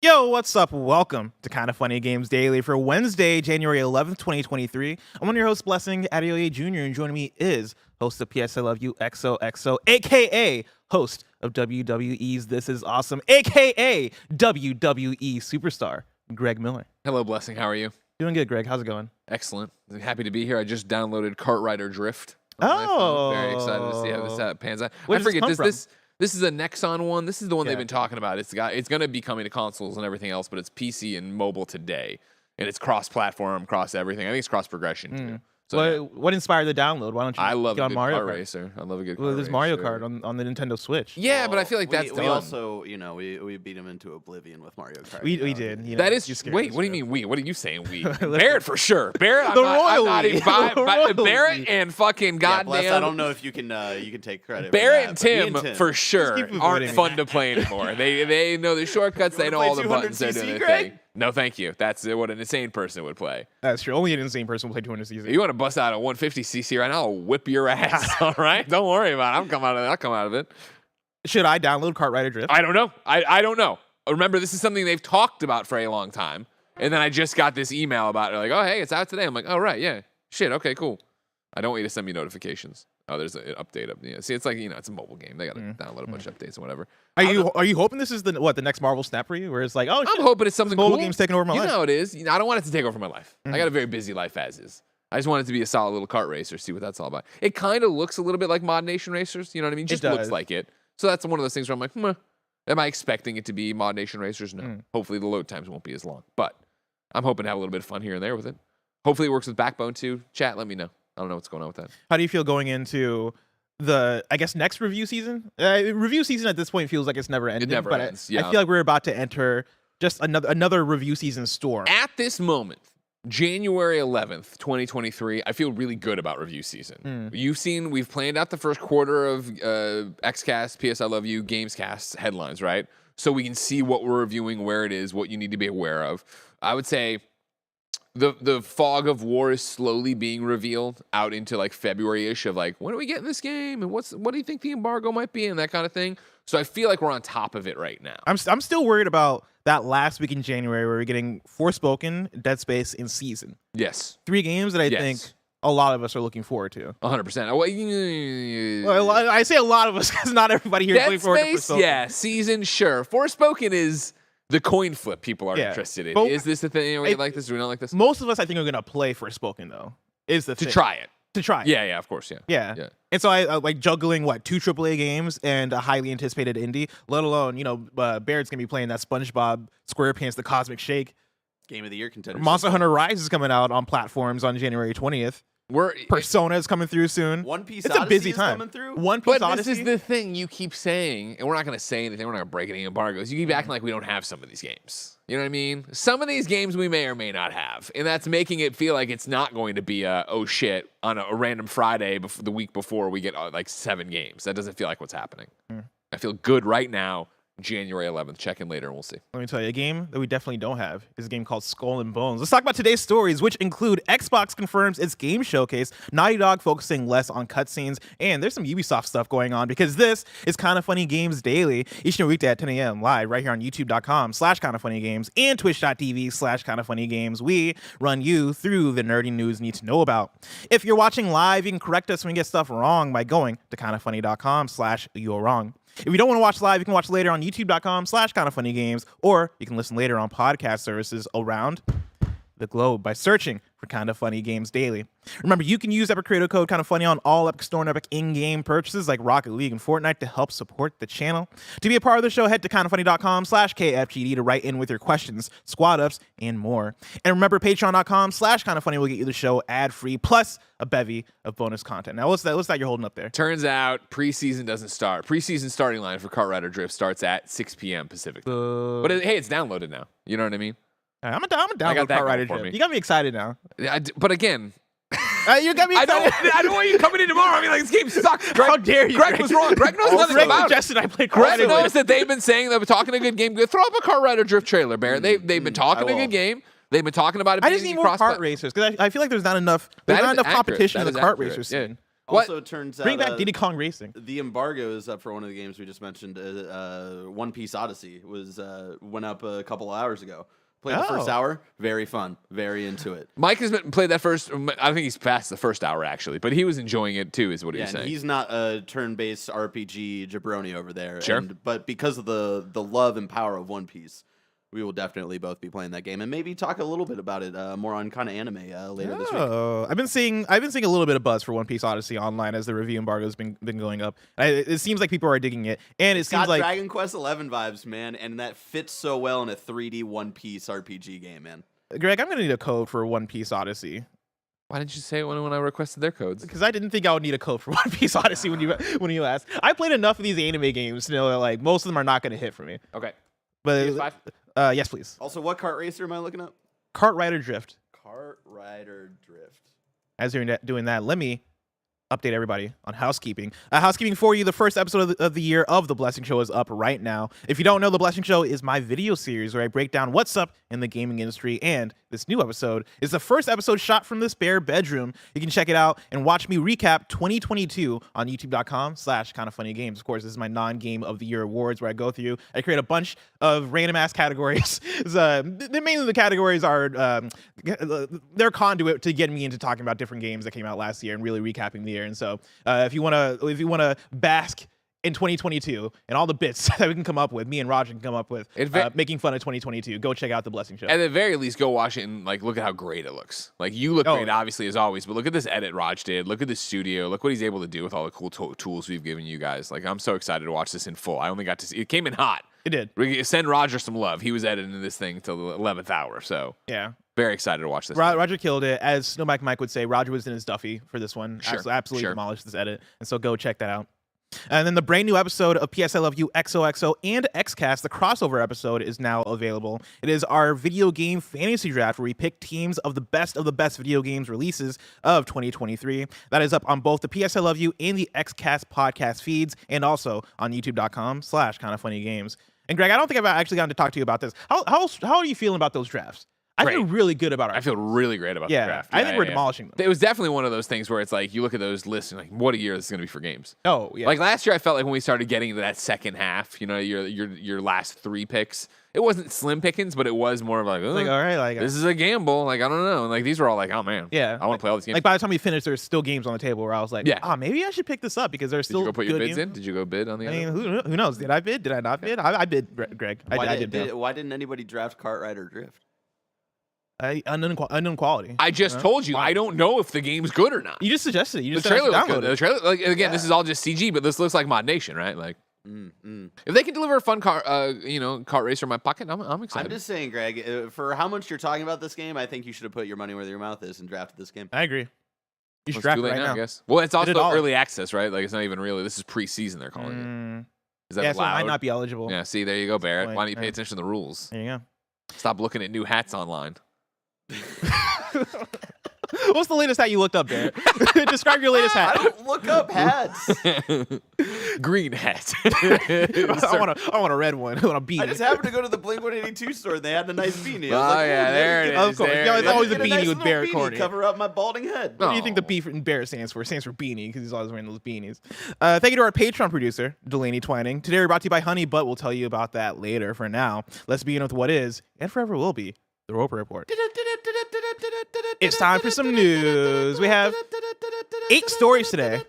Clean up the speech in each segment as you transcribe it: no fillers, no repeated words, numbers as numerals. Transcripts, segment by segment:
Yo, what's up? Welcome to Kinda Funny Games Daily for Wednesday, January 11th, 2023. I'm one of your hosts, Blessing Adeoye Jr., and joining me is host of PS I Love You, XOXO, a.k.a. host of WWE's This Is Awesome, a.k.a. WWE Superstar, Greg Miller. Hello, Blessing. How are you? Doing good, Greg. How's it going? Excellent. Happy to be here. I just downloaded Kart Rider Drift. Oh. Very excited to see how this pans out. Where I does this forget, come from? This is a Nexon one. This is the one Yeah. they've been talking about. It's going to be coming to consoles and everything else, but it's PC and mobile today. And it's cross-platform, cross everything. I think it's cross-progression, too. So, What inspired the download? Why don't you I love get a on good Mario kart Kart? racer. I love a good Well, kart there's racer. Mario Kart on the Nintendo Switch. Yeah, but I feel like that's we done. also, we beat him into oblivion with Mario Kart. We did. You know, That is you scared wait. us, What do you bro. mean we? What are you saying we? Barrett for sure. Barrett, The I'm not even royal we. The royal Barrett we. and fucking Yeah, Bless, goddamn. I don't know if you can take credit. Barrett for that, and but me Tim for sure keep avoiding aren't me. fun to play anymore. They know the shortcuts. You They know wanna all play the buttons. They're 200cc, doing their Greg? thing. No, thank you. That's what an insane person would play. That's true. Only an insane person will play 200cc. You want to bust out a 150cc right now? I'll whip your ass. All right, don't worry about it. I'll come out of it. Should I download Kart Rider Drift? I don't know. I don't know. Remember, this is something they've talked about for a long time, and then I just got this email about it. Like, oh hey, it's out today. I'm like, oh right, yeah, shit, okay, cool. I don't want you to send me notifications. Oh, there's an update up. See, it's like it's a mobile game. They got to download a bunch of updates and whatever. Are you hoping this is the next Marvel Snap for you, where it's like, oh, shit, I'm hoping it's something mobile cool. game's taking over my you life. know how it is. I don't want it to take over my life. I got a very busy life as is. I just want it to be a solid little kart racer. See what that's all about. It kind of looks a little bit like Mod Nation Racers. You know what I mean? Just does. looks like it. So that's one of those things where I'm like, am I expecting it to be Mod Nation Racers? No. Hopefully the load times won't be as long. But I'm hoping to have a little bit of fun here and there with it. Hopefully it works with Backbone too. Chat, let me know. I don't know what's going on with that. How do you feel going into the, I guess, next review season? Review season at this point feels like it's never ending. never but ends, I yeah. feel like we're about to enter just another review season storm. At this moment, January 11th, 2023, I feel really good about review season. We've planned out the first quarter of Xcast, PS I Love You, Gamescast headlines, right? So we can see what we're reviewing, where it is, what you need to be aware of. I would say the fog of war is slowly being revealed out into like February-ish of like, when are we getting this game? And what do you think the embargo might be and that kind of thing? So I feel like we're on top of it right now. I'm still worried about that last week in January where we're getting Forspoken, Dead Space, and Season. Yes. 3 games that I Yes. think a lot of us are looking forward to. 100%. Well, I say a lot of us because not everybody here is looking Dead forward Space, to Forspoken. yeah. Season, sure. Forspoken is the coin flip people are Yeah. interested in. But Is this the thing? We like this? Do we not like this? Most of us, I think, are going to play Forspoken, though, is the To thing. try it. To try it. Yeah, of course, yeah. Yeah. Yeah. And so I like juggling 2 AAA games and a highly anticipated indie, let alone, Barrett's going to be playing that SpongeBob SquarePants The Cosmic Shake. Game of the Year contender. Monster Hunter Rise is coming out on platforms on January 20th. Persona is coming through soon. One Piece It's a Odyssey busy is time. coming through? One Piece But Odyssey. this is the thing you keep saying, and we're not going to say anything. We're not going to break any embargoes. You keep acting like we don't have some of these games. You know what I mean? Some of these games we may or may not have, and that's making it feel like it's not going to be oh shit on a random Friday the week before we get like 7 games. That doesn't feel like what's happening. I feel good right now. January 11th. Check in later and we'll see. Let me tell you, a game that we definitely don't have is a game called Skull and Bones. Let's talk about today's stories, which include Xbox confirms its game showcase, Naughty Dog focusing less on cutscenes, and there's some Ubisoft stuff going on because this is Kinda Funny Games Daily, each and every weekday at 10 a.m. live right here on youtube.com/kindafunnygames and twitch.tv/kindafunnygames. We run you through the nerdy news you need to know about. If you're watching live, you can correct us when we get stuff wrong by going to kindafunny.com/you're wrong. If you don't want to watch live, you can watch later on youtube.com/kindafunnygames, or you can listen later on podcast services around the globe by searching for Kinda Funny Games Daily. Remember, you can use Epic Creator Code Kinda Funny on all Epic Store and Epic in-game purchases like Rocket League and Fortnite to help support the channel. To be a part of the show, head to kindafunny.com/KFGD to write in with your questions, squad ups, and more. And remember, patreon.com/kindafunny will get you the show ad-free, plus a bevy of bonus content. Now, what's that you're holding up there? Turns out preseason doesn't start. Preseason starting line for Kart Rider Drift starts at 6 p.m. Pacific. But hey, it's downloaded now. You know what I mean? I'm a download got that Kart Rider going for Drift. me. You got me excited now. But again, You got me I excited. don't want you coming in tomorrow. I mean, like, this game sucks. Greg, How dare you, Greg Greg? was wrong. Greg knows nothing Greg about it. suggested I play Kart Greg Rider. knows that they've been saying that we're talking a good game. Throw up a Kart Rider Drift trailer, Barrett. They've been talking a will. good game. They've been talking about it. I being just need more cross- kart racers because I feel like there's not enough That is competition accurate. in the That kart is racer accurate. scene. Also, it turns out Bring back Diddy Kong Racing. the embargo is up for one of the games we just mentioned. One Piece Odyssey went up a couple of hours ago. Played the first hour, very fun, very into it. Mike has played that first. I think he's past the first hour actually, but he was enjoying it too, is what he was saying. He's not a turn-based RPG jabroni over there. Sure. But because of the love and power of One Piece, we will definitely both be playing that game and maybe talk a little bit about it more on kind of anime later this week. I've been seeing a little bit of buzz for One Piece Odyssey online as the review embargo has been going up. It seems like people are digging it, and It's seems got like Dragon Quest 11 vibes, man, and that fits so well in a 3D One Piece RPG game, man. Greg, I'm gonna need a code for One Piece Odyssey Why didn't you say it when I requested their codes? because I didn't think I would need a code for One Piece Odyssey when you asked. I played enough of these anime games to know that like most of them are not gonna hit for me. Okay. But PS5? yes, please. Also, what kart racer am I looking up? Kart Rider Drift. Kart Rider Drift. As you're doing that, let me update everybody on housekeeping. Housekeeping for you. The first episode of the year of The Blessing Show is up right now. If you don't know, The Blessing Show is my video series where I break down what's up in the gaming industry, and this new episode is the first episode shot from the spare bedroom. You can check it out and watch me recap 2022 on youtube.com/kindoffunnygames. Of course, this is my non-game of the year awards where I go through, I create a bunch of random ass categories. Mainly the categories are their conduit to getting me into talking about different games that came out last year and really recapping the year. And so if you wanna bask in 2022 and all the bits that we can come up with, me and Roger can come up with, making fun of 2022, go check out The Blessing Show. At the very least, go watch it and like look at how great it looks. Like you look great, obviously, as always, but look at this edit Raj did. Look at the studio. Look what he's able to do with all the cool tools we've given you guys. Like I'm so excited to watch this in full. I only got to see it came in hot. It did. Send Roger some love. He was editing this thing till the 11th hour. So yeah. Very excited to watch this. Roger killed it. As Snowmac Mike would say, Roger was in his Duffy for this one. Sure. Absolutely demolished this edit. And so go check that out. And then the brand new episode of PS I Love You, XOXO, and Xcast, the crossover episode, is now available. It is our video game fantasy draft where we pick teams of the best video games releases of 2023. That is up on both the PS I Love You and the Xcast podcast feeds, and also on youtube.com/kindoffunnygames. And Greg, I don't think I've actually gotten to talk to you about this. How are you feeling about those drafts? I feel really good about it. I feel really great about the draft. I think we're demolishing them. It was definitely one of those things where it's like you look at those lists and like, what a year this is going to be for games. Oh yeah. Like last year, I felt like when we started getting into that second half, you know, your last three picks, it wasn't slim pickings, but it was more of like, oh, like all right, like this is a gamble. Like I don't know. And like these were all like, oh man, yeah, I want to play all these games. Like by the time we finished, there's still games on the table where I was like, yeah, maybe I should pick this up because there's still. Did you go put good your bids games. in? Did you go bid on the? I mean, who knows? Did I bid? Did I not bid? I bid, Greg. I did. Why didn't anybody draft Kart Rider Drift? Unknown quality. I just told you. I don't know if the game's good or not. You just suggested it. You just the trailer said looked good. The trailer, like again, this is all just CG, but this looks like Mod Nation, right? Like, if they can deliver a fun kart racer in my pocket, I'm excited. I'm just saying, Greg, for how much you're talking about this game, I think you should have put your money where your mouth is and drafted this game. I agree. You should draft draft it right now. I guess. Well, it's also early access, right? Like it's not even really. This is preseason. They're calling it. Is that so it might not be eligible. Yeah. See, there you go, Barrett. Why don't you pay attention to the rules? There you go. Stop looking at new hats online. What's the latest hat you looked up, Barrett? Describe your latest hat. I don't look up hats. Green hat. I want a red one. I want a beanie. I just happened to go to the Blink-182 store and they had a nice beanie. Oh like, yeah, there it is. Of course. There It's always a beanie with Barrett Corney. Cover up my balding head. What do you think the B in Barrett stands for? It stands for beanie because he's always wearing those beanies. Thank you to our Patreon producer, Delaney Twining. Today we're brought to you by Honey, but we'll tell you about that later. For now, let's begin with what is, and forever will be, the Roper Report. It's time for some news. We have 8 stories today.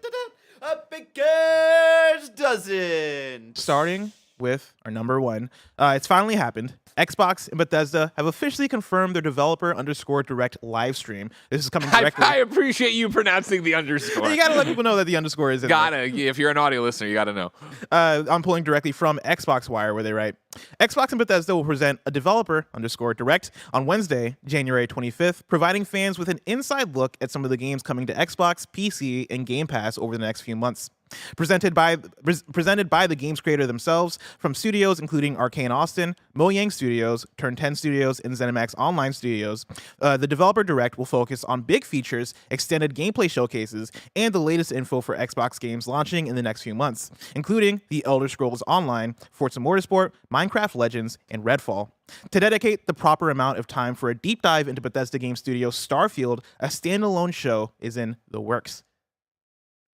A baker's dozen. Starting with our number one. It's finally happened. Xbox and Bethesda have officially confirmed their developer_direct live stream. This is coming directly. I appreciate you pronouncing the underscore. You gotta let people know that the underscore is in there. If you're an audio listener, you gotta know. I'm pulling directly from Xbox Wire where they write, Xbox and Bethesda will present a developer_direct on Wednesday, January 25th, providing fans with an inside look at some of the games coming to Xbox, PC, and Game Pass over the next few months. Presented by the game's creator themselves from studios including Arcane Austin, Mojang Studios, Turn 10 Studios, and ZeniMax Online Studios, the Developer Direct will focus on big features, extended gameplay showcases, and the latest info for Xbox games launching in the next few months, including The Elder Scrolls Online, Forza Motorsport, Minecraft Legends, and Redfall. To dedicate the proper amount of time for a deep dive into Bethesda Game Studio Starfield, a standalone show is in the works.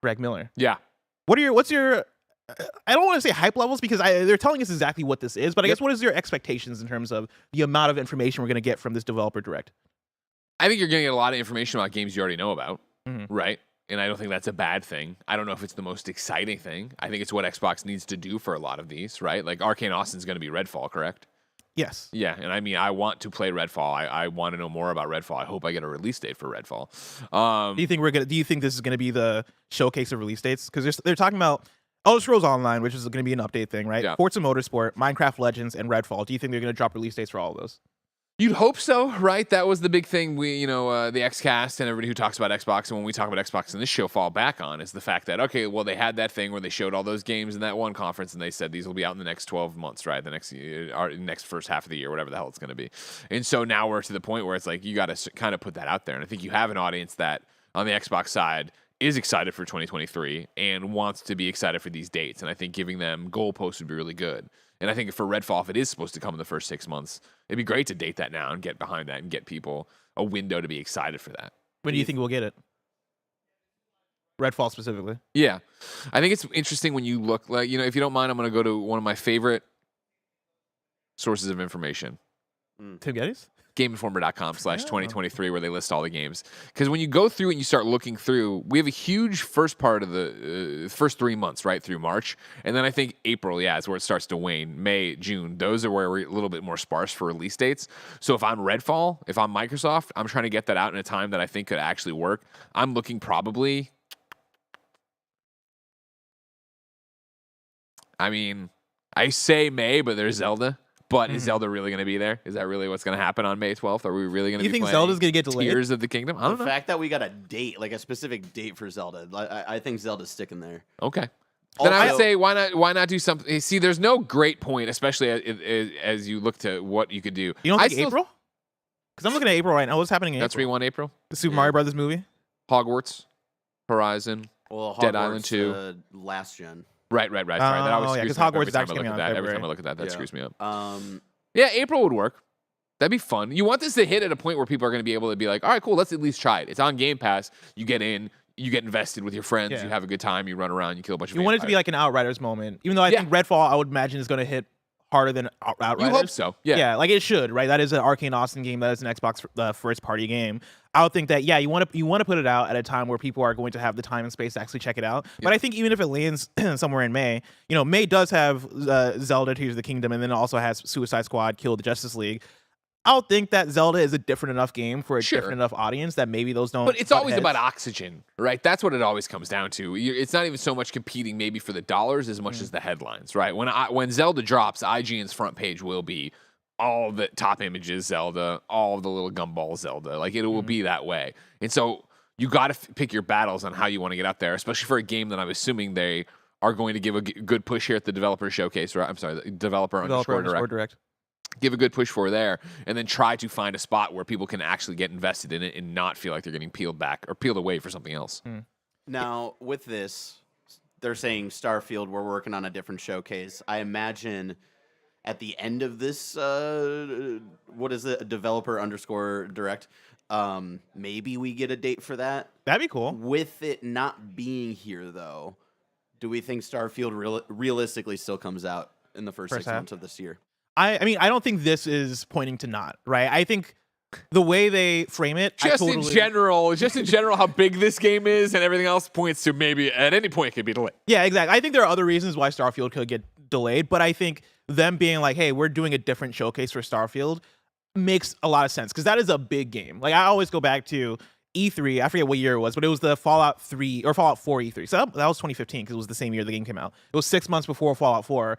Greg Miller. Yeah. What's your I don't want to say hype levels because they're telling us exactly what this is, but I guess what is your expectations in terms of the amount of information we're going to get from this developer direct? I think you're going to get a lot of information about games you already know about, Mhm. right? And I don't think that's a bad thing. I don't know if it's the most exciting thing. I think it's what Xbox needs to do for a lot of these, right? Like Arcane Austin's going to be Redfall, correct? Yes. Yeah, and I mean, I want to play Redfall. I want to know more about Redfall. I hope I get a release date for Redfall. Do you think this is going to be the showcase of release dates? Because they're talking about Elder Scrolls Online, which is going to be an update thing, right? Yeah. Forza Motorsport, Minecraft Legends, and Redfall. Do you think they're going to drop release dates for all of those? You'd hope so, right? That was the big thing the Xcast and everybody who talks about Xbox, and when we talk about Xbox in this show, fall back on is the fact that, okay, well, they had that thing where they showed all those games in that one conference, and they said these will be out in the next 12 months, right? The next first half of the year, whatever the hell it's going to be. And so now we're to the point where it's like you got to kind of put that out there. And I think you have an audience that, on the Xbox side, is excited for 2023 and wants to be excited for these dates. And I think giving them goalposts would be really good. And I think for Redfall, if it is supposed to come in the first 6 months, it'd be great to date that now and get behind that and get people a window to be excited for that. When do you think we'll get it? Redfall specifically. Yeah. I think it's interesting when you look like, if you don't mind, I'm going to go to one of my favorite sources of information. Tim Geddes? GameInformer.com/2023, where they list all the games. Because when you go through and you start looking through, we have a huge first part of the first 3 months, right, through March. And then I think April, is where it starts to wane. May, June, those are where we're a little bit more sparse for release dates. So if I'm Redfall, if I'm Microsoft, I'm trying to get that out in a time that I think could actually work. I'm looking probably, I say May, but there's Zelda. But is Zelda really going to be there? Is that really what's going to happen on May 12th? Are we really going to be think playing Zelda's going to get delayed? Tears of the Kingdom? I don't know. The fact that we got a date, like a specific date for Zelda, I think Zelda's sticking there. Okay. Also, then I would say, why not do something? See, there's no great point, especially as you look to what you could do. You don't think April? Because I'm looking at April right now. What's happening in That's April? 3-1 April? The Super Mario Brothers movie? Hogwarts, Horizon, Well, Dead Island 2. Last gen. Right. That always screws because me up Hogwarts every is time I actually look coming at out in that. Every time I February. look at that, that screws me up. Yeah, April would work. That'd be fun. You want this to hit at a point where people are going to be able to be like, all right, cool, let's at least try it. It's on Game Pass. You get in, you get invested with your friends, you have a good time, you run around, you kill a bunch of You want it to be like an Outriders moment. Even though I think Redfall, I would imagine, is going to hit harder than Outriders. You hope so. Yeah, like it should, right? That is an Arcane Austin game. That is an Xbox first party game. I would think that you want to put it out at a time where people are going to have the time and space to actually check it out. But I think even if it lands somewhere in May, May does have Zelda Tears of the Kingdom, and then it also has Suicide Squad, Kill the Justice League. I would think that Zelda is a different enough game for a different enough audience that maybe those don't. But it's always about oxygen, right? That's what it always comes down to. It's not even so much competing maybe for the dollars as much as the headlines, right? When Zelda drops, IGN's front page will be all the top images Zelda, all the little gumball Zelda. Like it will be that way. And so you got to pick your battles on how you want to get out there, especially for a game that I'm assuming they are going to give a good push here at the developer showcase, right? I'm sorry, the developer underscore direct. Give a good push for there, and then try to find a spot where people can actually get invested in it and not feel like they're getting peeled back or peeled away for something else. Now, with this, they're saying Starfield, we're working on a different showcase. I imagine at the end of this, what is it, developer underscore direct, maybe we get a date for that. That'd be cool. With it not being here, though, do we think Starfield realistically still comes out in the first 6 months of this year? I mean, I don't think this is pointing to not, right? I think the way they frame it, in general, how big this game is and everything else points to maybe at any point it could be delayed. Yeah, exactly. I think there are other reasons why Starfield could get delayed, but I think them being like, hey, we're doing a different showcase for Starfield makes a lot of sense because that is a big game. Like I always go back to E3, I forget what year it was, but it was the Fallout 3 or Fallout 4 E3. So that was 2015 because it was the same year the game came out. It was 6 months before Fallout 4.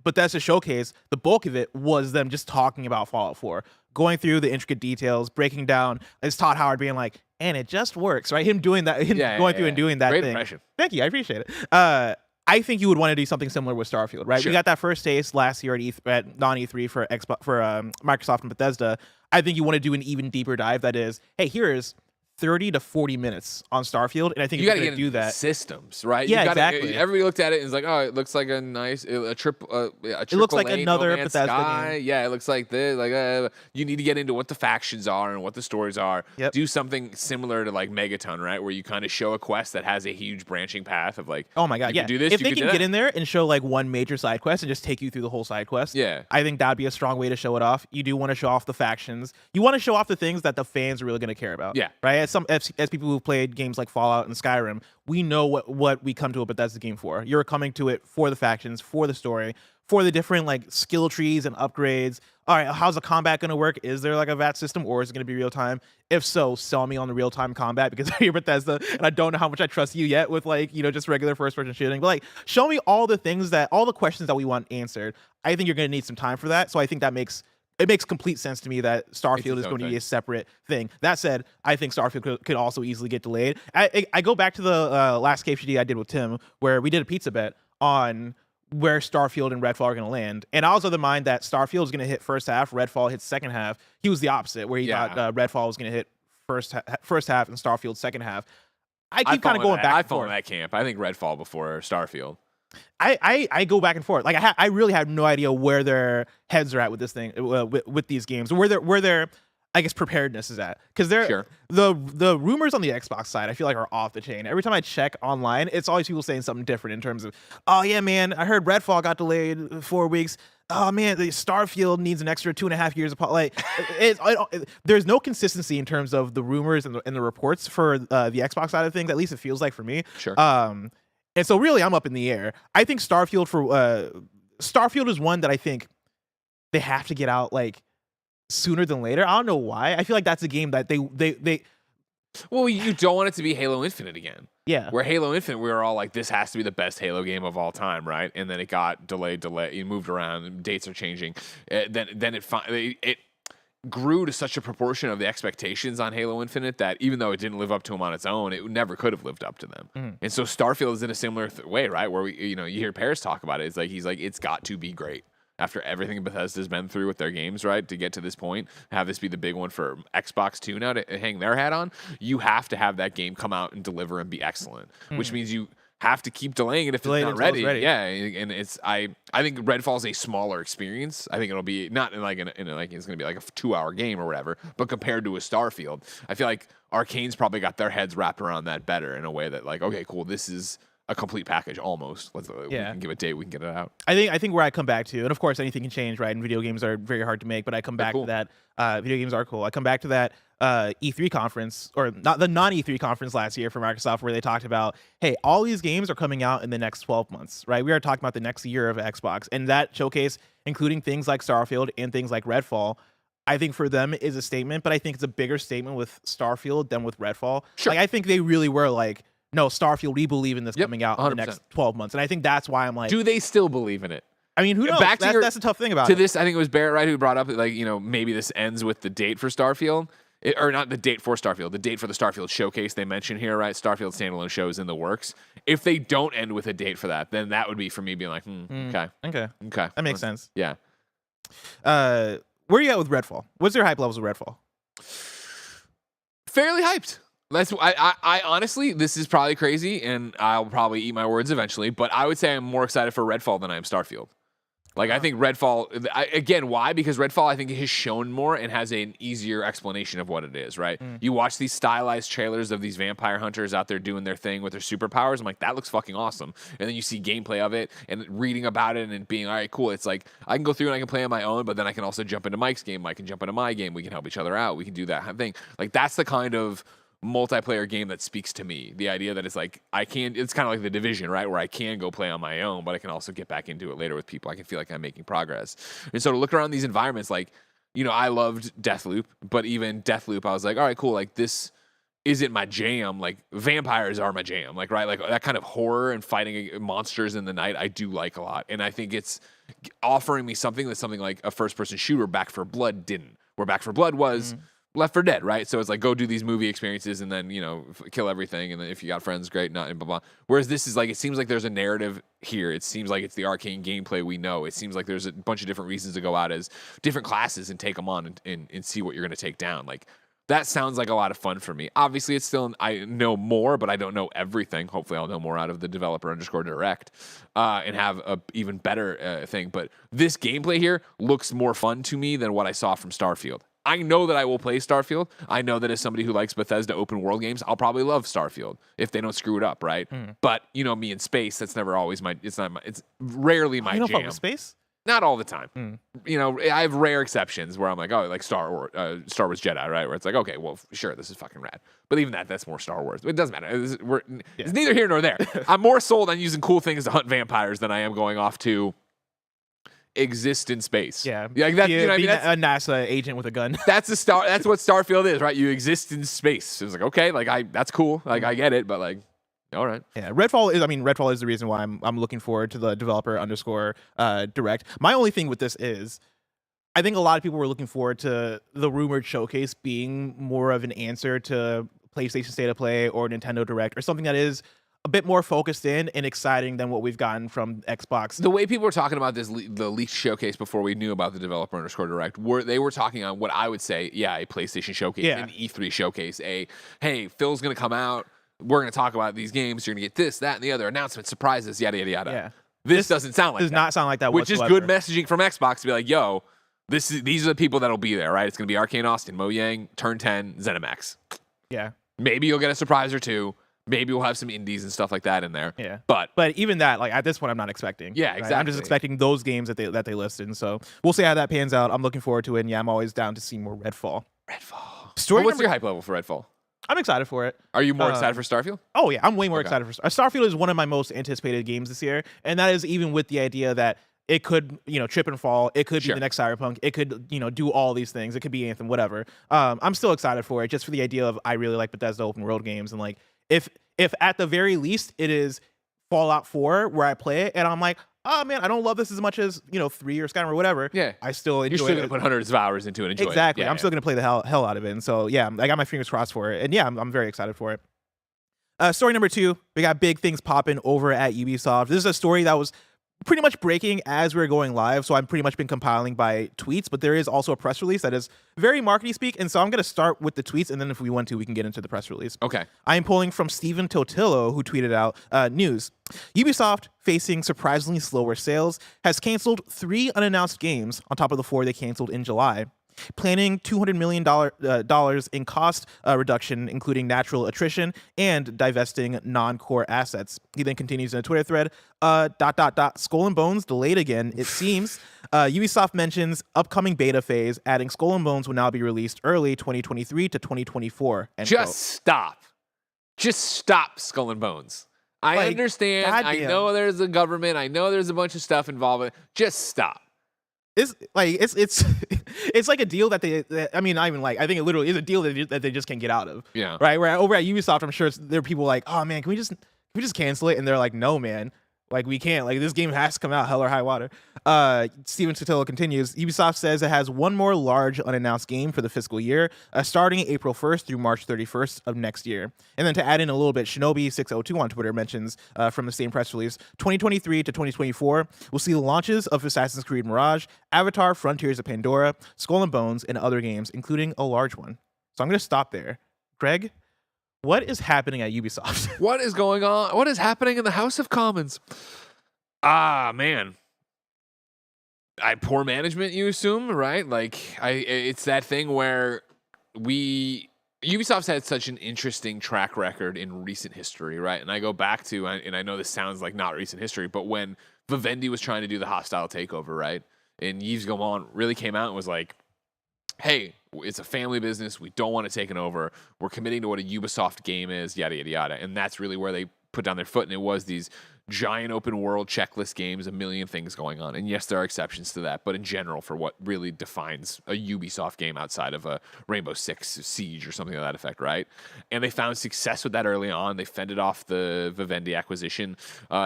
But that's a showcase. The bulk of it was them just talking about Fallout 4, going through the intricate details, breaking down. It's Todd Howard being like, and it just works, right? Him doing that, going through and doing that Great thing. impression. Thank you, I appreciate it. I think you would want to do something similar with Starfield, right? Sure. We got that first taste last year at non-E3 for Xbox, for Microsoft and Bethesda. I think you want to do an even deeper dive. That is, hey, here's 30 to 40 minutes on Starfield, and I think You if got to you're get gonna into do that. systems, right? Yeah, You gotta, exactly. Everybody looked at it and was like, "Oh, it looks like a nice a triple. It looks like another No Man's Bethesda Sky. game. Yeah, it looks like this. Like, you need to get into what the factions are and what the stories are. Yep. Do something similar to like Megaton, right? Where you kind of show a quest that has a huge branching path of like, Oh my god, you yeah. can do this. If you they can can do get that. in there and show like one major side quest and just take you through the whole side quest, Yeah. I think that'd be a strong way to show it off. You do want to show off the factions. You want to show off the things that the fans are really going to care about. Yeah. Right. As people who've played games like Fallout and Skyrim, we know what we come to a Bethesda game for. You're coming to it for the factions, for the story, for the different like skill trees and upgrades. All right, how's the combat going to work? Is there like a VAT system, or is it going to be real time? If so, sell me on the real time combat, because you're Bethesda and I don't know how much I trust you yet with like, just regular first person shooting. But like, show me all the questions that we want answered. I think you're going to need some time for that. So I think it makes complete sense to me that Starfield is going to be a separate thing. That said, I think Starfield could also easily get delayed. I go back to the last KFGD I did with Tim, where we did a pizza bet on where Starfield and Redfall are going to land. And I was of the mind that Starfield is going to hit first half, Redfall hits second half. He was the opposite, where he thought Redfall was going to hit first half and Starfield second half. I keep kind of going back and forth. I fall in that camp. I think Redfall before Starfield. I go back and forth. Like I really have no idea where their heads are at with this thing, with these games, where their I guess preparedness is at, because the rumors on the Xbox side I feel like are off the chain. Every time I check online, it's always people saying something different in terms of, oh yeah man, I heard Redfall got delayed 4 weeks. Oh man, the Starfield needs an extra 2.5 years apart. Like, there's no consistency in terms of the rumors and the reports for the Xbox side of things. At least it feels like for me. Sure. And so really, I'm up in the air. I think Starfield is one that I think they have to get out like sooner than later. I don't know why. I feel like that's a game that they. Well, you don't want it to be Halo Infinite again. Yeah. Where Halo Infinite, we were all like, this has to be the best Halo game of all time, right? And then it got delayed, it moved around, dates are changing. Then it grew to such a proportion of the expectations on Halo Infinite that even though it didn't live up to them on its own, it never could have lived up to them. And so Starfield is in a similar way, right? Where you hear Paris talk about it. It's like, he's like, it's got to be great. After everything Bethesda's been through with their games, right, to get to this point, have this be the big one for Xbox 2 now to hang their hat on, you have to have that game come out and deliver and be excellent, which means you have to keep delaying it if it's not ready. Yeah, and I think Redfall's a smaller experience. I think it'll be not like it's going to be like a 2-hour game or whatever, but compared to a Starfield, I feel like Arcane's probably got their heads wrapped around that better in a way that like, okay, cool, this is a complete package almost. We can give a date, we can get it out. I think where I come back to, and of course anything can change, right? And video games are very hard to make, but I come back to that. Video games are cool. I come back to that E3 conference, or not the non-E3 conference last year for Microsoft, where they talked about, hey, all these games are coming out in the next 12 months, right? We are talking about the next year of Xbox, and that showcase, including things like Starfield and things like Redfall, I think for them is a statement, but I think it's a bigger statement with Starfield than with Redfall. Sure. Like, I think they really were like, no, Starfield, we believe in this coming out in the next 12 months. And I think that's why I'm like... Do they still believe in it? I mean, who knows? That's a tough thing about it. To this, I think it was Barrett, right, who brought up, like, maybe this ends with the date for Starfield. Or not the date for Starfield, the date for the Starfield showcase they mentioned here, right? Starfield standalone show is in the works. If they don't end with a date for that, then that would be for me being like, okay. That makes sense. Yeah. Where are you at with Redfall? What's your hype levels of Redfall? Fairly hyped. I honestly, this is probably crazy, and I'll probably eat my words eventually, but I would say I'm more excited for Redfall than I am Starfield. Like, I think Redfall, again, why? Because Redfall, I think, has shown more and has an easier explanation of what it is, right? You watch these stylized trailers of these vampire hunters out there doing their thing with their superpowers. I'm like, that looks fucking awesome. And then you see gameplay of it and reading about it and being, all right, cool. It's like, I can go through and I can play on my own, but then I can also jump into Mike's game. I can jump into my game. We can help each other out. We can do that thing. Like, that's the kind of multiplayer game that speaks to me. The idea that it's like, it's kind of like The Division, right? Where I can go play on my own, but I can also get back into it later with people. I can feel like I'm making progress. And so to look around these environments, like, I loved Deathloop, but even Deathloop, I was like, all right, cool. Like, this isn't my jam. Like, vampires are my jam. Like, right? Like, that kind of horror and fighting monsters in the night, I do like a lot. And I think it's offering me something like a first-person shooter, Back 4 Blood didn't. Where Back 4 Blood was Left 4 Dead, right? So it's like, go do these movie experiences and then, kill everything. And then if you got friends, great, not blah, blah. Whereas this is like, it seems like there's a narrative here. It seems like it's the arcane gameplay we know. It seems like there's a bunch of different reasons to go out as different classes and take them on and see what you're going to take down. Like, That sounds like a lot of fun for me. Obviously, it's still, I know more, but I don't know everything. Hopefully, I'll know more out of the developer_direct and have a even better thing. But this gameplay here looks more fun to me than what I saw from Starfield. I know that I will play Starfield. I know that as somebody who likes Bethesda open world games, I'll probably love Starfield if they don't screw it up, right? But you know me in space, that's never always my. It's not. It's rarely my You don't fuck jam. with space? Not all the time. You know, I have rare exceptions where I'm like, oh, like Star Wars Jedi, right? Where it's like, okay, well, sure, this is fucking rad. But even that's more Star Wars. It doesn't matter. It's neither here nor there. I'm more sold on using cool things to hunt vampires than I am going off to exist in space. Yeah, like that. You know, being that's a NASA agent with a gun. That's what Starfield is, right? You exist in space. It was like, okay, like that's cool. Like I get it, but like. All right. Yeah, Redfall is the reason why I'm looking forward to the developer_direct. My only thing with this is I think a lot of people were looking forward to the rumored showcase being more of an answer to PlayStation State of Play or Nintendo Direct or something that is a bit more focused in and exciting than what we've gotten from Xbox. The way people were talking about this, the leaked showcase before we knew about the developer_direct, they were talking on what I would say, a PlayStation showcase, an E3 showcase, hey, Phil's going to come out. We're going to talk about these games. You're going to get this, that, and the other announcements, surprises, yada, yada, yada. Yeah. This doesn't sound like that. Does not sound like that Which whatsoever. is good messaging from Xbox to be like, yo, these are the people that'll be there, right? It's going to be Arcane Austin, Mo Yang, Turn 10, ZeniMax. Yeah. Maybe you'll get a surprise or two. Maybe we'll have some indies and stuff like that in there. Yeah. But even that, like at this point, I'm not expecting. Yeah, right? exactly. I'm just expecting those games that they listed. And so we'll see how that pans out. I'm looking forward to it. And yeah, I'm always down to see more Redfall. What's your hype level for Redfall? I'm excited for it. Are you more excited for Starfield? Oh yeah, I'm way more excited for Starfield. Is one of my most anticipated games this year, and that is even with the idea that it could, trip and fall. It could be the next Cyberpunk. It could, do all these things. It could be Anthem, whatever. I'm still excited for it, just for the idea of I really like Bethesda open world games, and like if at the very least it is Fallout 4 where I play it and I'm like, oh man, I don't love this as much as 3 or Skyrim or whatever. Yeah, I still enjoy. You're still gonna put hundreds of hours into it. And enjoy exactly. it. Yeah, I'm still gonna play the hell out of it. And so yeah, I got my fingers crossed for it. And yeah, I'm very excited for it. Story number 2, we got big things popping over at Ubisoft. This is a story that was pretty much breaking as we were going live, so I've pretty much been compiling by tweets, but there is also a press release that is very marketing speak, and so I'm going to start with the tweets, and then if we want to, we can get into the press release. Okay. I am pulling from Steven Totillo, who tweeted out, news. Ubisoft, facing surprisingly slower sales, has canceled 3 unannounced games on top of the 4 they canceled in July. Planning $200 million in cost reduction, including natural attrition and divesting non-core assets. He then continues in a Twitter thread, ... Skull and Bones delayed again, it seems. Ubisoft mentions upcoming beta phase, adding Skull and Bones will now be released early 2023 to 2024. Stop. Just stop, Skull and Bones. I understand. goddamn. I know there's a government. I know there's a bunch of stuff involved. Just stop. It's like a deal that I think it literally is a deal that they just can't get out of. Yeah. Right. Where over at Ubisoft, I'm sure there are people like, oh man, can we just cancel it? And they're like, no, man. Like, we can't. Like, this game has to come out, hell or high water. Steven Sotillo continues, Ubisoft says it has one more large unannounced game for the fiscal year, starting April 1st through March 31st of next year. And then to add in a little bit, Shinobi602 on Twitter mentions from the same press release, 2023 to 2024, we'll see the launches of Assassin's Creed Mirage, Avatar, Frontiers of Pandora, Skull and Bones, and other games, including a large one. So I'm going to stop there. Greg? What is happening at Ubisoft? What is going on? What is happening in the House of Commons? Ah, man. Poor management, you assume, right? Like, it's that thing where Ubisoft's had such an interesting track record in recent history, right? And I go back to, and I know this sounds like not recent history, but when Vivendi was trying to do the hostile takeover, right? And Yves Guillemot really came out and was like, hey, it's a family business. We don't want it taken over. We're committing to what a Ubisoft game is, yada, yada, yada. And that's really where they put down their foot. And it was these giant open world checklist games, a million things going on. And yes, there are exceptions to that. But in general, for what really defines a Ubisoft game outside of a Rainbow Six Siege or something of that effect, right? And they found success with that early on. They fended off the Vivendi acquisition.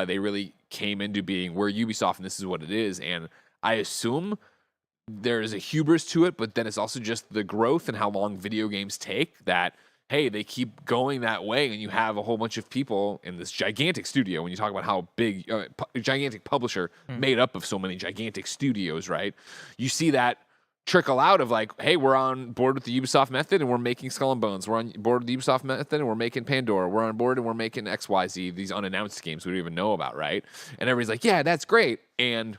They really came into being, we're Ubisoft and this is what it is. And I assume there is a hubris to it, but then it's also just the growth and how long video games take that, hey, they keep going that way, and you have a whole bunch of people in this gigantic studio. When you talk about how big, gigantic publisher made up of so many gigantic studios, right? You see that trickle out of like, hey, we're on board with the Ubisoft method and we're making Skull and Bones. We're on board with the Ubisoft method and we're making Pandora. We're on board and we're making XYZ, these unannounced games we don't even know about, right? And everybody's like, yeah, that's great. And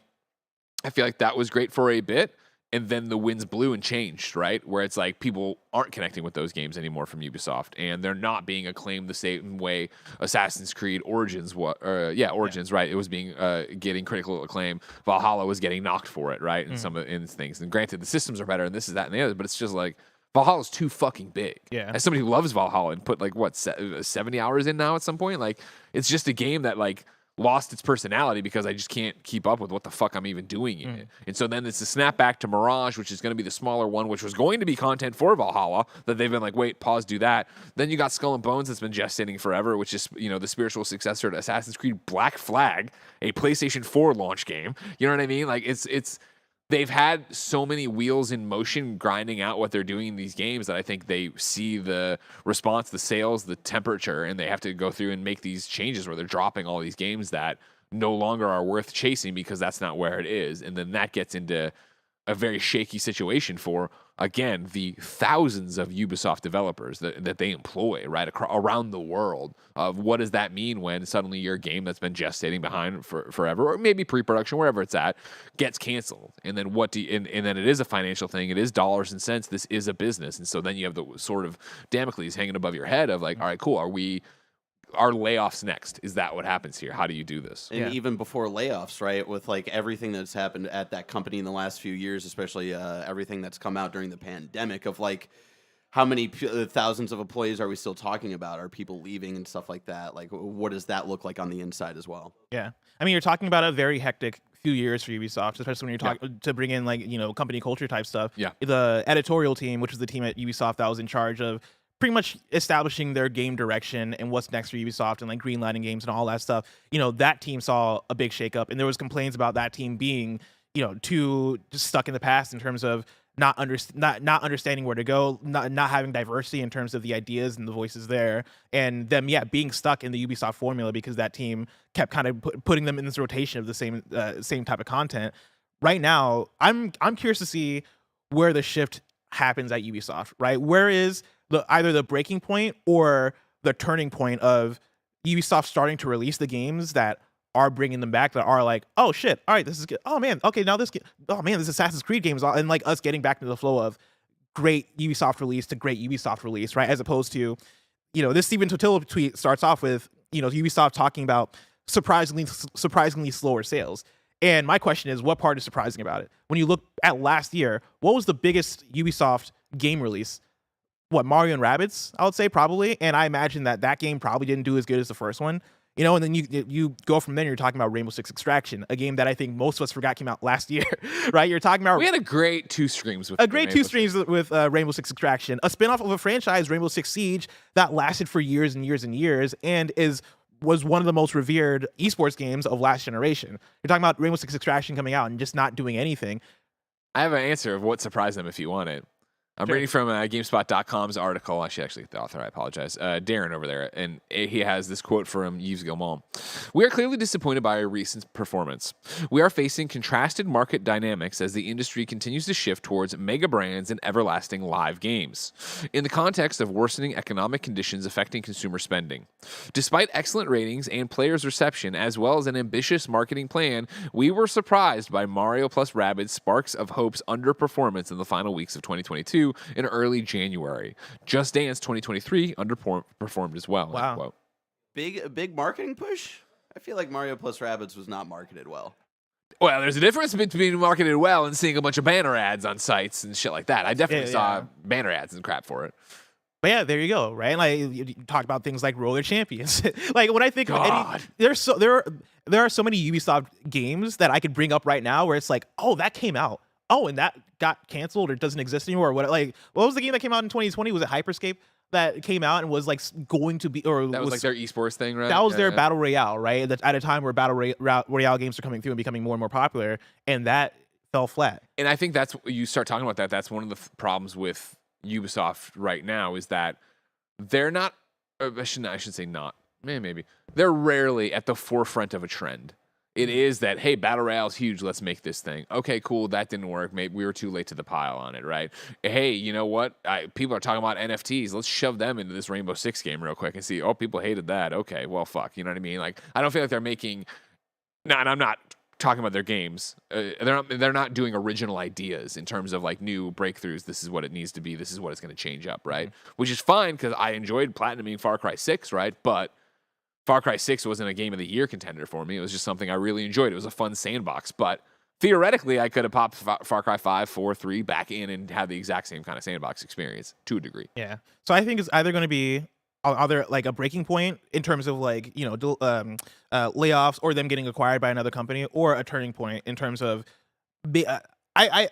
I feel like that was great for a bit. And then the winds blew and changed, right? Where it's like people aren't connecting with those games anymore from Ubisoft, and they're not being acclaimed the same way Assassin's Creed Origins Origins, right? It was being getting critical acclaim. Valhalla was getting knocked for it, right? And some of in things. And granted, the systems are better, and this is that and the other, but it's just like Valhalla's too fucking big. Yeah. As somebody who loves Valhalla and put like what 70 hours in now at some point, like it's just a game that like lost its personality because I just can't keep up with what the fuck I'm even doing in it. And so then it's a snap back to Mirage, which is going to be the smaller one, which was going to be content for Valhalla, that they've been like, wait, pause, do that. Then you got Skull and Bones that's been gestating forever, which is, you know, the spiritual successor to Assassin's Creed Black Flag, a PlayStation 4 launch game. You know what I mean? Like it's they've had so many wheels in motion grinding out what they're doing in these games that I think they see the response, the sales, the temperature, and they have to go through and make these changes where they're dropping all these games that no longer are worth chasing because that's not where it is. And then that gets into a very shaky situation for, again, the thousands of Ubisoft developers that they employ right around the world. Of what does that mean when suddenly your game that's been gestating behind for forever, or maybe pre-production, wherever it's at, gets canceled? And then and then it is a financial thing. It is dollars and cents. This is a business. And so then you have the sort of Damocles hanging above your head of like, all right, cool. Are layoffs next? Is that what happens here? How do you do this? And even before layoffs, right, with like everything that's happened at that company in the last few years, especially everything that's come out during the pandemic of like how many thousands of employees are we still talking about? Are people leaving and stuff like that? Like, what does that look like on the inside as well? Yeah. I mean, you're talking about a very hectic few years for Ubisoft, especially when you're talking to bring in like, you know, company culture type stuff. Yeah. The editorial team, which was the team at Ubisoft that was in charge of pretty much establishing their game direction and what's next for Ubisoft and like greenlighting games and all that stuff. You know, that team saw a big shakeup, and there was complaints about that team being, you know, too just stuck in the past in terms of not understanding where to go, not having diversity in terms of the ideas and the voices there, and them being stuck in the Ubisoft formula because that team kept kind of putting them in this rotation of the same type of content. Right now, I'm curious to see where the shift happens at Ubisoft. Right, where is either the breaking point or the turning point of Ubisoft starting to release the games that are bringing them back, that are like, oh shit, all right, this is good. Oh man, okay, now this Assassin's Creed game is all, and like us getting back into the flow of great Ubisoft release to great Ubisoft release, right? As opposed to, you know, this Steven Totilo tweet starts off with, you know, Ubisoft talking about surprisingly slower sales. And my question is, what part is surprising about it? When you look at last year, what was the biggest Ubisoft game release? What, Mario and Rabbids, I would say, probably. And I imagine that game probably didn't do as good as the first one. You know, and then you go from there, you're talking about Rainbow Six Extraction, a game that I think most of us forgot came out last year, right? You're talking about... We had a great two streams with Rainbow Six Extraction, a spinoff of a franchise, Rainbow Six Siege, that lasted for years and years and years, and was one of the most revered esports games of last generation. You're talking about Rainbow Six Extraction coming out and just not doing anything. I have an answer of what surprised them if you want it. I'm reading from GameSpot.com's article. I should actually get the author. I apologize. Darren over there. And he has this quote from Yves Guillemot. We are clearly disappointed by our recent performance. We are facing contrasted market dynamics as the industry continues to shift towards mega brands and everlasting live games, in the context of worsening economic conditions affecting consumer spending. Despite excellent ratings and players' reception, as well as an ambitious marketing plan, we were surprised by Mario plus Rabbids Sparks of Hope's underperformance in the final weeks of 2022 in early January. Just Dance 2023 underperformed as well. Wow. Big marketing push? I feel like Mario plus Rabbids was not marketed well. Well, there's a difference between marketed well and seeing a bunch of banner ads on sites and shit like that. I definitely saw banner ads and crap for it. But yeah, there you go, right? Like you talk about things like Roller Champions. Like when I think of there are so many Ubisoft games that I could bring up right now where it's like, oh, that came out. Oh, and that got canceled or doesn't exist anymore. What was the game that came out in 2020? Was it Hyperscape that came out and was like going to be, or that was like their esports thing, right? That was their battle royale, right? At a time where battle royale games are coming through and becoming more and more popular, and that fell flat. And I think that's you start talking about that. That's one of the problems with Ubisoft right now is that they're not. I should say not. Maybe they're rarely at the forefront of a trend. It is that, hey, Battle Royale's huge. Let's make this thing. Okay, cool. That didn't work. Maybe we were too late to the pile on it, right? Hey, you know what? People are talking about NFTs. Let's shove them into this Rainbow Six game real quick and see, oh, people hated that. Okay, well, fuck. You know what I mean? Like, I don't feel like they're making... No, and I'm not talking about their games. They're not doing original ideas in terms of, like, new breakthroughs. This is what it needs to be. This is what it's going to change up, right? Which is fine because I enjoyed platinuming Far Cry 6, right? But... Far Cry 6 wasn't a Game of the Year contender for me. It was just something I really enjoyed. It was a fun sandbox. But theoretically, I could have popped Far Cry 5, 4, 3 back in and had the exact same kind of sandbox experience to a degree. Yeah. So I think it's either going to be either like a breaking point in terms of like, you know, layoffs or them getting acquired by another company, or a turning point in terms of I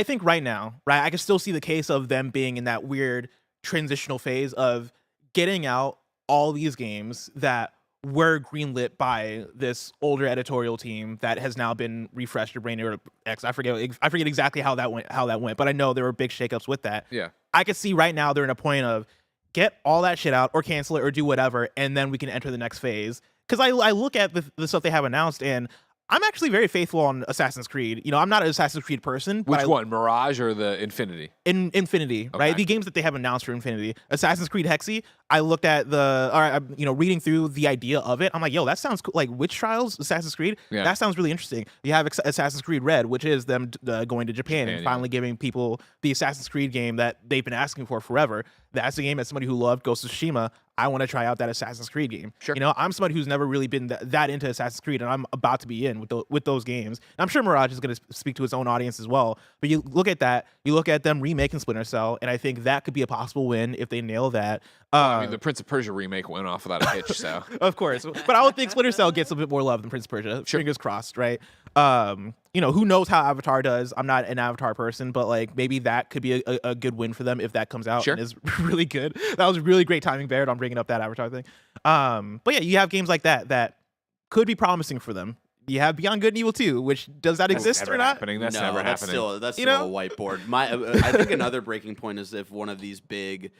think right now, right, I can still see the case of them being in that weird transitional phase of getting out all these games that were greenlit by this older editorial team that has now been refreshed or brain or X. I forget exactly how that went, but I know there were big shakeups with that. Yeah. I could see right now they're in a point of get all that shit out or cancel it or do whatever, and then we can enter the next phase. Because I look at the stuff they have announced, and I'm actually very faithful on Assassin's Creed. You know, I'm not an Assassin's Creed person. Which one, Mirage or the Infinity? Infinity, Okay. right? The games that they have announced for Infinity. Assassin's Creed Hexy, I looked at reading through the idea of it. I'm like, yo, that sounds cool. Like Witch Trials, Assassin's Creed, Yeah. that sounds really interesting. You have Assassin's Creed Red, which is them going to Japan and yeah. finally giving people the Assassin's Creed game that they've been asking for forever. That's a game as somebody who loved Ghost of Tsushima, I want to try out that Assassin's Creed game. Sure. You know, I'm somebody who's never really been that into Assassin's Creed, and I'm about to be in with those games. And I'm sure Mirage is going to speak to its own audience as well. But you look at that, you look at them remaking Splinter Cell, and I think that could be a possible win if they nail that. I mean, the Prince of Persia remake went off without a hitch, so. Of course. But I would think Splinter Cell gets a bit more love than Prince of Persia. Sure. Fingers crossed, right? You know, who knows how Avatar does? I'm not an Avatar person, but like maybe that could be a good win for them if that comes out Sure. and is really good. That was really great timing, Barrett, on bringing up that Avatar thing. But yeah, you have games like that could be promising for them. You have Beyond Good and Evil 2, which does that exist never or not? happening. That's no, never that's happening. That's You still know? a whiteboard. I think another breaking point is if one of these big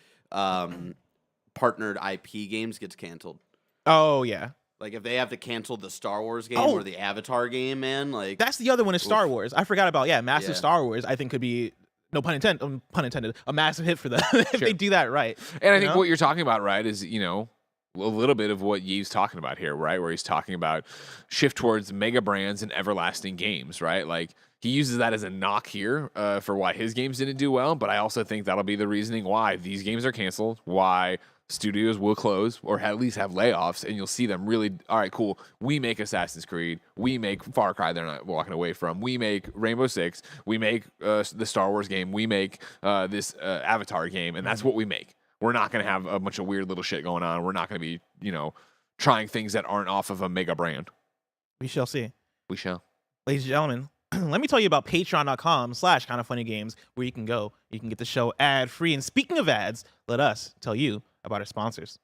partnered IP games gets canceled. Oh yeah. Like if they have to cancel the Star Wars game Oh. or the Avatar game, man, like That's the other one is Star Oof. Wars. I forgot about massive Yeah. Star Wars. I think could be pun intended, a massive hit for them if Sure. they do that right. And I You think know? what you're talking about, right, is, you know, a little bit of what Yee's talking about here, right? Where he's talking about shift towards mega brands and everlasting games, right? Like he uses that as a knock here for why his games didn't do well, but I also think that'll be the reasoning why these games are canceled, why studios will close or at least have layoffs, and you'll see them really, all right, cool, we make Assassin's Creed, we make Far Cry they're not walking away from, we make Rainbow Six, we make the Star Wars game, we make this Avatar game, and that's what we make. We're not going to have a bunch of weird little shit going on. We're not going to be, you know, trying things that aren't off of a mega brand. We shall see. We shall. Ladies and gentlemen, let me tell you about patreon.com/kindoffunnygames, where you can go. You can get the show ad-free. And speaking of ads, let us tell you about our sponsors.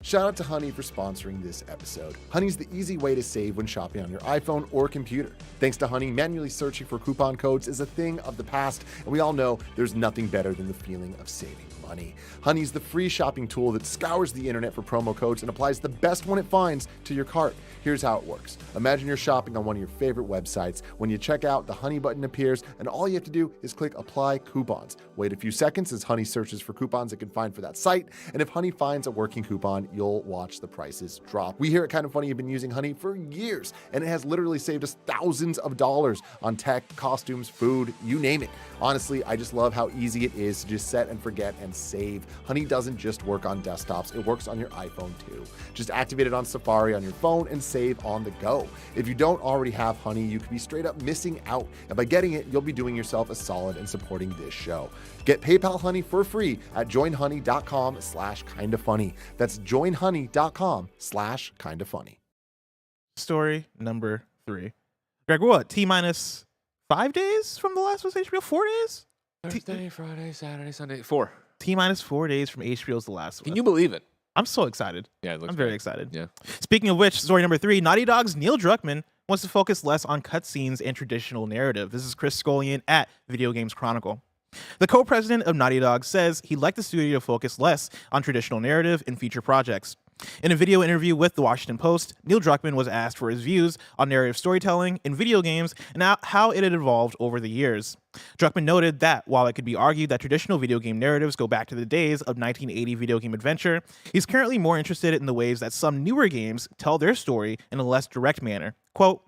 Shout out to Honey for sponsoring this episode. Honey's the easy way to save when shopping on your iPhone or computer. Thanks to Honey, manually searching for coupon codes is a thing of the past, and we all know there's nothing better than the feeling of saving money. Honey's the free shopping tool that scours the internet for promo codes and applies the best one it finds to your cart. Here's how it works. Imagine you're shopping on one of your favorite websites. When you check out, the Honey button appears, and all you have to do is click Apply Coupons. Wait a few seconds as Honey searches for coupons it can find for that site, and if Honey finds a working coupon, you'll watch the prices drop. We here at Kind of Funny have been using Honey for years, and it has literally saved us thousands of dollars on tech, costumes, food, you name it. Honestly, I just love how easy it is to just set and forget and save. Honey doesn't just work on desktops, it works on your iPhone too. Just activate it on Safari on your phone and save on the go. If you don't already have Honey, you could be straight up missing out. And by getting it, you'll be doing yourself a solid and supporting this show. Get PayPal Honey for free at joinhoney.com/kindafunny. That's joinhoney.com/kindafunny. Story number 3. Greg, we're what, T-minus 5 days from the last was HBO? 4 days? Thursday, Friday, Saturday, Sunday. 4. T-minus 4 days from HBO's The Last of Us. Can you believe it? I'm so excited. Yeah, it looks I'm very great. excited. Yeah. Speaking of which, story number 3, Naughty Dog's Neil Druckmann wants to focus less on cutscenes and traditional narrative. This is Chris Scullion at Video Games Chronicle. The co-president of Naughty Dog says he'd like the studio to focus less on traditional narrative in future projects. In a video interview with the Washington Post, Neil Druckmann was asked for his views on narrative storytelling in video games and how it had evolved over the years. Druckmann noted that while it could be argued that traditional video game narratives go back to the days of 1980 video game adventure, he's currently more interested in the ways that some newer games tell their story in a less direct manner. Quote,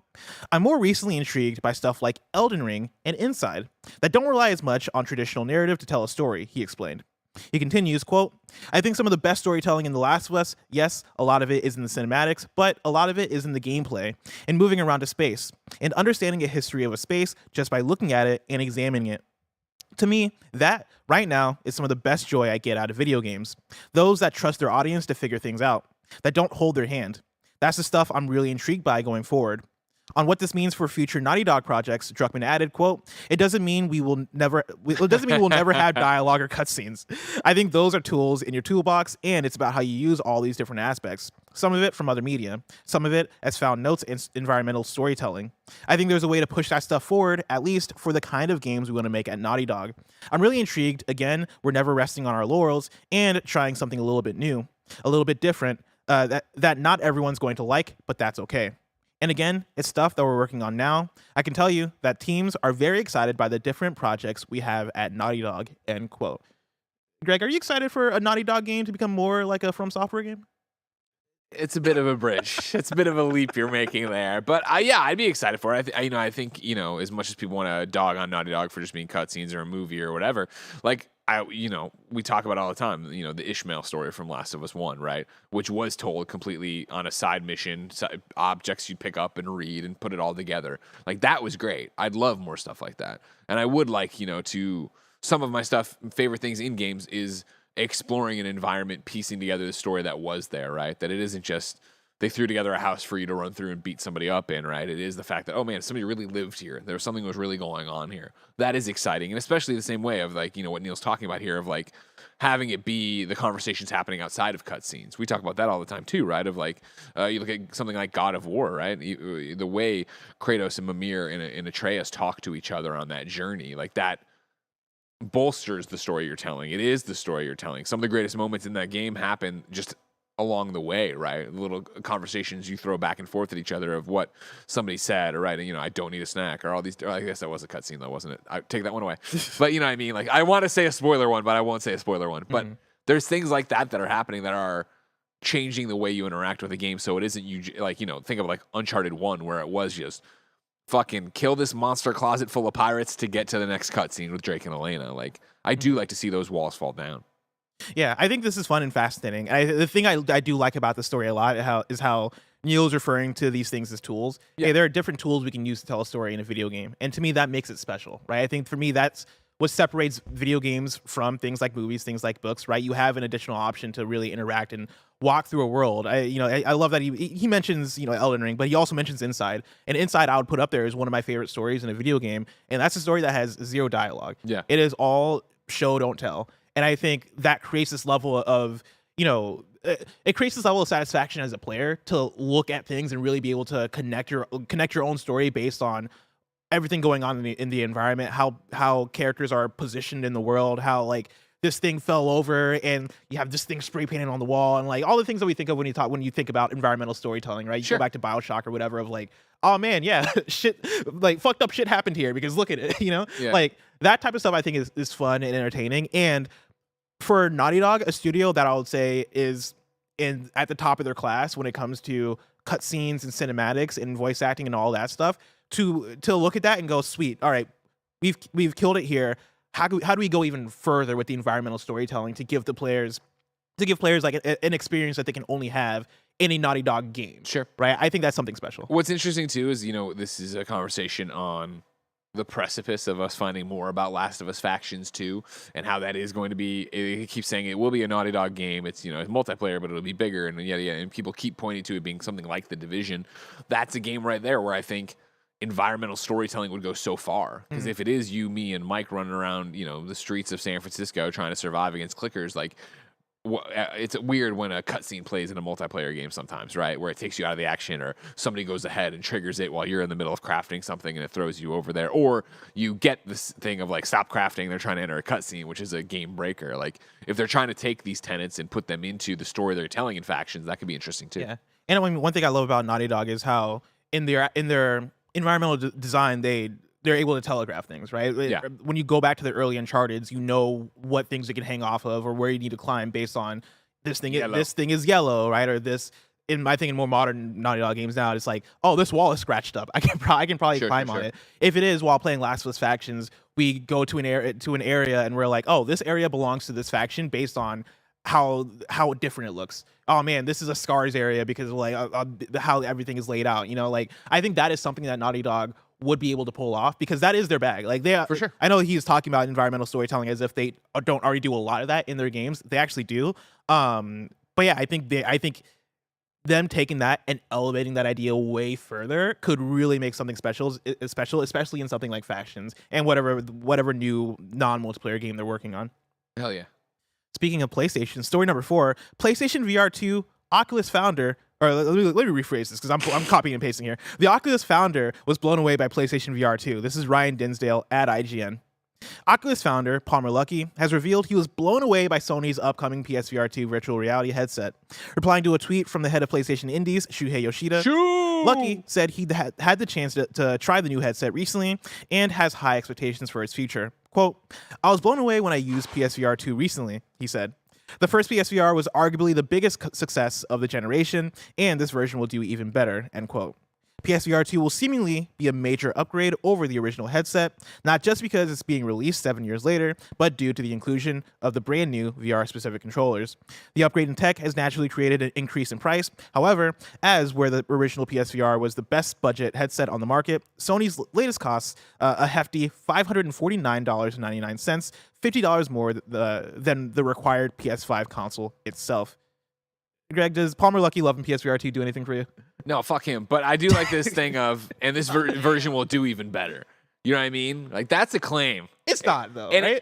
I'm more recently intrigued by stuff like Elden Ring and Inside that don't rely as much on traditional narrative to tell a story, he explained. He continues, quote, I think some of the best storytelling in The Last of Us, yes, a lot of it is in the cinematics, but a lot of it is in the gameplay and moving around a space and understanding a history of a space just by looking at it and examining it. To me, that, right now, is some of the best joy I get out of video games. Those that trust their audience to figure things out, that don't hold their hand. That's the stuff I'm really intrigued by going forward. On what this means for future Naughty Dog projects, Druckmann added, quote, it doesn't mean we'll never have dialogue or cutscenes. I think those are tools in your toolbox, and it's about how you use all these different aspects. Some of it from other media, some of it as found notes in environmental storytelling. I think there's a way to push that stuff forward, at least for the kind of games we want to make at Naughty Dog. I'm really intrigued. Again, we're never resting on our laurels and trying something a little bit new, a little bit different, that not everyone's going to like, but that's okay. And again, it's stuff that we're working on now. I can tell you that teams are very excited by the different projects we have at Naughty Dog, end quote. Greg, are you excited for a Naughty Dog game to become more like a From Software game? It's a bit of a bridge. It's a bit of a leap you're making there. But yeah, I'd be excited for it. I think, as much as people want to dog on Naughty Dog for just being cutscenes or a movie or whatever, like, we talk about it all the time, the Ishmael story from Last of Us 1, right? Which was told completely on a side mission, objects you pick up and read and put it all together. Like, that was great. I'd love more stuff like that. And I would like, to some of my favorite things in games is exploring an environment, piecing together the story that was there, right? That it isn't just they threw together a house for you to run through and beat somebody up in, right? It is the fact that, oh man, somebody really lived here. There was something was really going on here. That is exciting. And especially the same way of like, what Neil's talking about here of like having it be the conversations happening outside of cutscenes. We talk about that all the time too, right? Of like, you look at something like God of War, right? The way Kratos and Mimir and Atreus talk to each other on that journey, like that bolsters the story you're telling. It is the story you're telling. Some of the greatest moments in that game happen just along the way, right? Little conversations you throw back and forth at each other of what somebody said, or right, I don't need a snack, or all these. Or I guess that was a cutscene, though, wasn't it? I take that one away. But you know what I mean? Like, I want to say a spoiler one, but I won't say a spoiler one. But there's things like that that are happening that are changing the way you interact with the game. So it isn't think of like Uncharted 1, where it was just fucking kill this monster closet full of pirates to get to the next cutscene with Drake and Elena. Like, I do like to see those walls fall down. Yeah, I think this is fun and fascinating. The thing I do like about the story a lot is how Neil's referring to these things as tools. Yeah. Hey, there are different tools we can use to tell a story in a video game. And to me, that makes it special, right? I think for me, that's what separates video games from things like movies, things like books, right? You have an additional option to really interact and walk through a world. I love that he mentions, Elden Ring, but he also mentions Inside. And Inside I would put up there as one of my favorite stories in a video game. And that's a story that has zero dialogue. Yeah. It is all show, don't tell. And I think that creates this level of, it creates this level of satisfaction as a player to look at things and really be able to connect your own story based on everything going on in the environment, how characters are positioned in the world, how like this thing fell over and you have this thing spray painted on the wall, and like all the things that we think of when you think about environmental storytelling, right? You Sure. go back to BioShock or whatever of like, oh man, yeah, shit, like fucked up shit happened here because look at it, Yeah. Like that type of stuff I think is fun and entertaining. And for Naughty Dog, a studio that I would say is at the top of their class when it comes to cutscenes and cinematics and voice acting and all that stuff, to look at that and go, sweet, all right, we've killed it here. How do we go even further with the environmental storytelling to give players like an experience that they can only have in a Naughty Dog game? Sure. Right? I think that's something special. What's interesting too is, this is a conversation on the precipice of us finding more about Last of Us Factions 2 and how that is going to be. It keeps saying it will be a Naughty Dog game. It's it's multiplayer, but it'll be bigger, and and people keep pointing to it being something like The Division. That's a game right there where I think environmental storytelling would go so far, because if it is you, me, and Mike running around the streets of San Francisco trying to survive against clickers, like it's weird when a cutscene plays in a multiplayer game sometimes, right? Where it takes you out of the action, or somebody goes ahead and triggers it while you're in the middle of crafting something and it throws you over there. Or you get this thing of like, stop crafting, they're trying to enter a cutscene, which is a game breaker. Like, if they're trying to take these tenets and put them into the story they're telling in factions, that could be interesting too. Yeah. And I mean, one thing I love about Naughty Dog is how in their environmental design, they're able to telegraph things, right? Yeah. When you go back to the early Uncharted's, you know what things you can hang off of or where you need to climb based on this thing is yellow, right? Or this, in more modern Naughty Dog games now, it's like, oh, this wall is scratched up. I can probably climb on it. If it is, while playing Last of Us Factions, we go to an area and we're like, oh, this area belongs to this faction based on how different it looks. Oh man, this is a Scars area because of like how everything is laid out. You know, like I think that is something that Naughty Dog would be able to pull off because that is their bag. Like for sure. I know he's talking about environmental storytelling as if they don't already do a lot of that in their games. They actually do. But yeah, I think them taking that and elevating that idea way further could really make something special, especially in something like Factions and whatever new non-multiplayer game they're working on. Hell yeah. Speaking of PlayStation, story number 4, PlayStation VR 2 Oculus founder, or let me rephrase this because I'm copying and pasting here. The Oculus founder was blown away by PlayStation VR 2. This is Ryan Dinsdale at IGN. Oculus founder Palmer Luckey has revealed he was blown away by Sony's upcoming PSVR 2 virtual reality headset. Replying to a tweet from the head of PlayStation Indies, Shuhei Yoshida, Luckey said he'd had the chance to try the new headset recently and has high expectations for its future. Quote, I was blown away when I used PSVR 2 recently, he said. The first PSVR was arguably the biggest success of the generation, and this version will do even better, end quote. PSVR 2 will seemingly be a major upgrade over the original headset, not just because it's being released 7 years later, but due to the inclusion of the brand new VR-specific controllers. The upgrade in tech has naturally created an increase in price. However, as where the original PSVR was the best budget headset on the market, Sony's latest costs a hefty $549.99, $50 more than the required PS5 console itself. Greg, does Palmer Luckey loving PSVR 2 do anything for you? No, fuck him. But I do like this thing of, and this version will do even better. You know what I mean? Like, that's a claim. It's not, though, and right?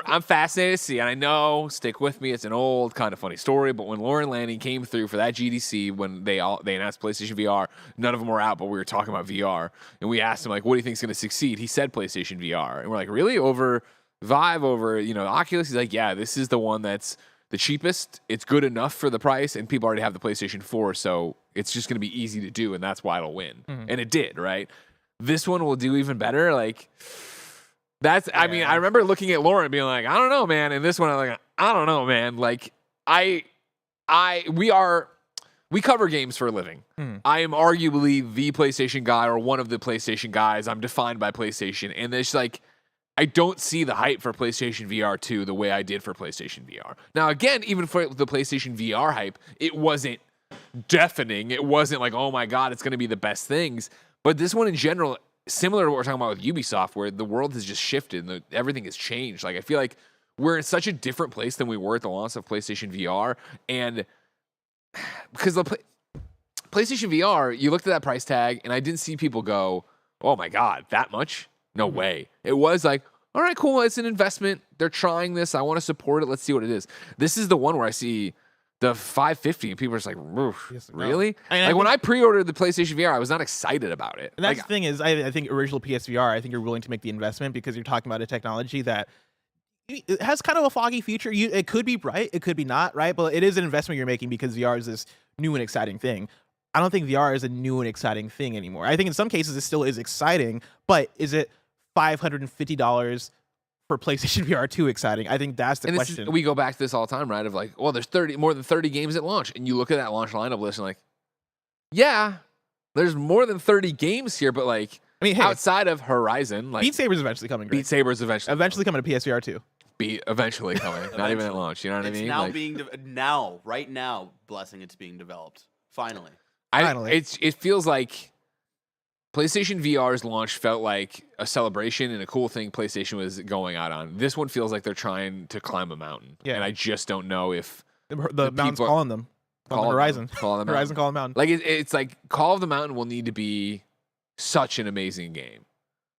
I'm fascinated to see, and I know, stick with me, it's an old, kind of funny story, but when Lauren Lanning came through for that GDC, when they announced PlayStation VR, none of them were out, but we were talking about VR, and we asked him, like, what do you think is going to succeed? He said PlayStation VR. And we're like, really? Over Vive, over, Oculus? He's like, yeah, this is the one that's the cheapest. It's good enough for the price, and people already have the PlayStation 4, so it's just going to be easy to do, and that's why it'll win. Mm-hmm. And it did, right? This one will do even better. Like, that's, yeah. I mean, I remember looking at Lauren being like, I don't know, man. And this one, I'm like, I don't know, man. Like, we cover games for a living. I am arguably the PlayStation guy or one of the PlayStation guys. I'm defined by PlayStation. And there's like, I don't see the hype for PlayStation VR 2 the way I did for PlayStation VR. Now, again, even for the PlayStation VR hype, it wasn't deafening. It wasn't like, oh my God, it's going to be the best things. But this one in general, similar to what we're talking about with Ubisoft, where the world has just shifted and everything has changed. Like, I feel like we're in such a different place than we were at the launch of PlayStation VR. And because the PlayStation VR, you looked at that price tag, and I didn't see people go, oh my God, that much? No way. It was like, all right, cool. It's an investment. They're trying this. I want to support it. Let's see what it is. This is the one where I see the $550 and people are just like, really? Like, when I pre-ordered the PlayStation VR, I was not excited about it. And that's the thing is, I think original PSVR, I think you're willing to make the investment because you're talking about a technology that it has kind of a foggy future. It could be bright. It could be not, right? But it is an investment you're making because VR is this new and exciting thing. I don't think VR is a new and exciting thing anymore. I think in some cases it still is exciting, but is it $550 for PlayStation VR 2 exciting? I think that's the question. We go back to this all the time, right? Of like, well, there's more than 30 games at launch. And you look at that launch lineup list and like, yeah, there's more than 30 games here, but like, I mean, hey, outside of Horizon, like Beat Saber's eventually coming. Beat Saber's eventually coming to PSVR 2. Eventually coming, not even at launch. You know what I mean? It's now right now, blessing it's being developed. Finally. It feels like PlayStation VR's launch felt like a celebration and a cool thing PlayStation was going out on. This one feels like they're trying to climb a mountain. Yeah. And I just don't know if the mountain's calling them. Horizon. Horizon calling mountain. Like, it's like Call of the Mountain will need to be such an amazing game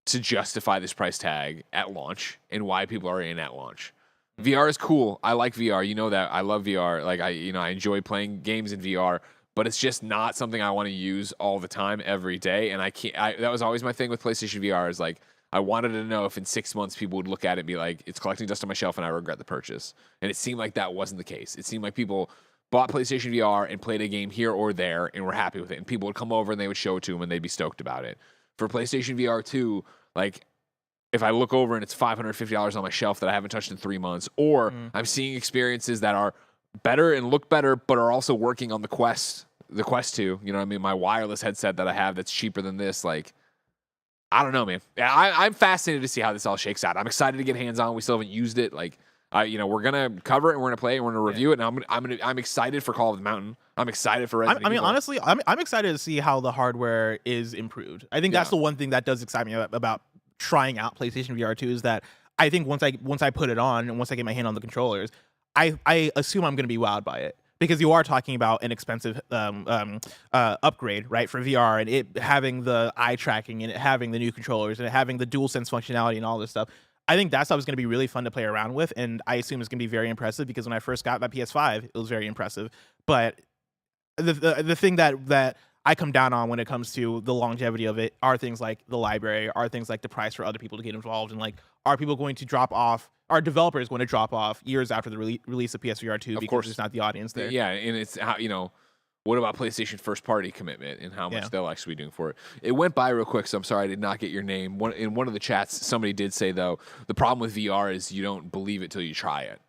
to justify this price tag at launch and why people are in at launch. VR is cool. I like VR. You know that. I love VR. Like I enjoy playing games in VR, but it's just not something I want to use all the time every day. And I can't. That was always my thing with PlayStation VR. Is like I wanted to know if in 6 months people would look at it and be like, it's collecting dust on my shelf, and I regret the purchase. And it seemed like that wasn't the case. It seemed like people bought PlayStation VR and played a game here or there and were happy with it. And people would come over and they would show it to them and they'd be stoked about it. For PlayStation VR 2, like, if I look over and it's $550 on my shelf that I haven't touched in 3 months, or I'm seeing experiences that are better and look better, but are also working on the Quest 2, you know what I mean? My wireless headset that I have that's cheaper than this, like, I don't know, man. I'm fascinated to see how this all shakes out. I'm excited to get hands on. We still haven't used it. Like, we're gonna cover it and we're gonna play it and we're gonna review it. And I'm excited for Call of the Mountain. I'm excited for Resident Evil. Honestly, I'm excited to see how the hardware is improved. I think that's the one thing that does excite me about trying out PlayStation VR 2 is that I think once I put it on and once I get my hand on the controllers, I assume I'm gonna be wowed by it. Because you are talking about an expensive upgrade, right, for VR, and it having the eye tracking and it having the new controllers and it having the DualSense functionality and all this stuff. I think that stuff is going to be really fun to play around with, and I assume it's going to be very impressive because when I first got my PS5, it was very impressive. But the thing that I come down on when it comes to the longevity of it are things like the library, are things like the price for other people to get involved, and like, are people going to drop off? Are developers going to drop off years after the release of PSVR 2 because there's not the audience there? Yeah, and it's how, what about PlayStation first party commitment and how much they'll actually be doing for it? It went by real quick, so I'm sorry I did not get your name. In one of the chats, somebody did say, though, the problem with VR is you don't believe it till you try it.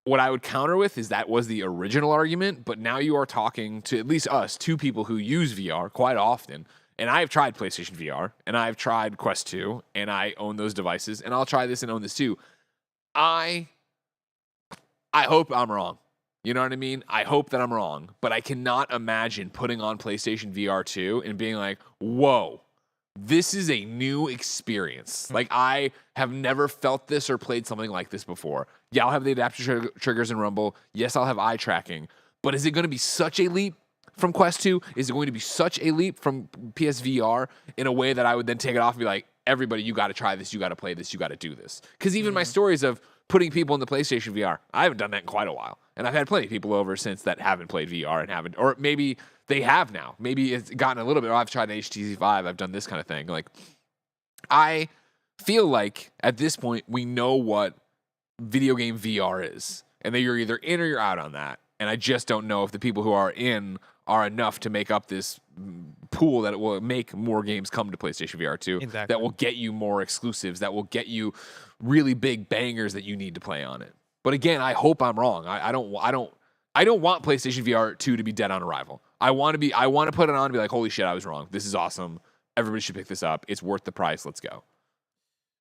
What I would counter with is that was the original argument, but now you are talking to at least us, two people who use VR quite often. And I have tried PlayStation VR, and I've tried Quest 2, and I own those devices, and I'll try this and own this too. I hope I'm wrong. You know what I mean? I hope that I'm wrong, but I cannot imagine putting on PlayStation VR 2 and being like, whoa, this is a new experience. Like, I have never felt this or played something like this before. Yeah, I'll have the adaptive triggers and rumble. Yes, I'll have eye tracking, but is it going to be such a leap from Quest 2? Is it going to be such a leap from PSVR in a way that I would then take it off and be like, everybody, you got to try this, you got to play this, you got to do this? Because even my stories of putting people in the PlayStation VR, I haven't done that in quite a while. And I've had plenty of people over since that haven't played VR and haven't, or maybe they have now. Maybe it's gotten a little bit, I've tried HTC Vive, I've done this kind of thing. Like, I feel like at this point, we know what video game VR is. And that you're either in or you're out on that. And I just don't know if the people who are in are enough to make up this pool that it will make more games come to PlayStation VR 2. Exactly. That will get you more exclusives, that will get you really big bangers that you need to play on it. But again, I hope I'm wrong. I don't want PlayStation VR 2 to be dead on arrival. I want to put it on and be like, holy shit, I was wrong. This is awesome. Everybody should pick this up. It's worth the price. Let's go.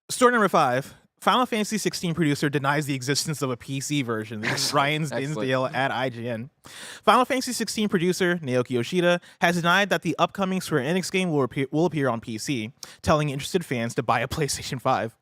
Story number 5. Final Fantasy 16 producer denies the existence of a PC version. This is Ryan Dinsdale at IGN. Final Fantasy 16 producer Naoki Yoshida has denied that the upcoming Square Enix game will appear on PC, telling interested fans to buy a PlayStation 5.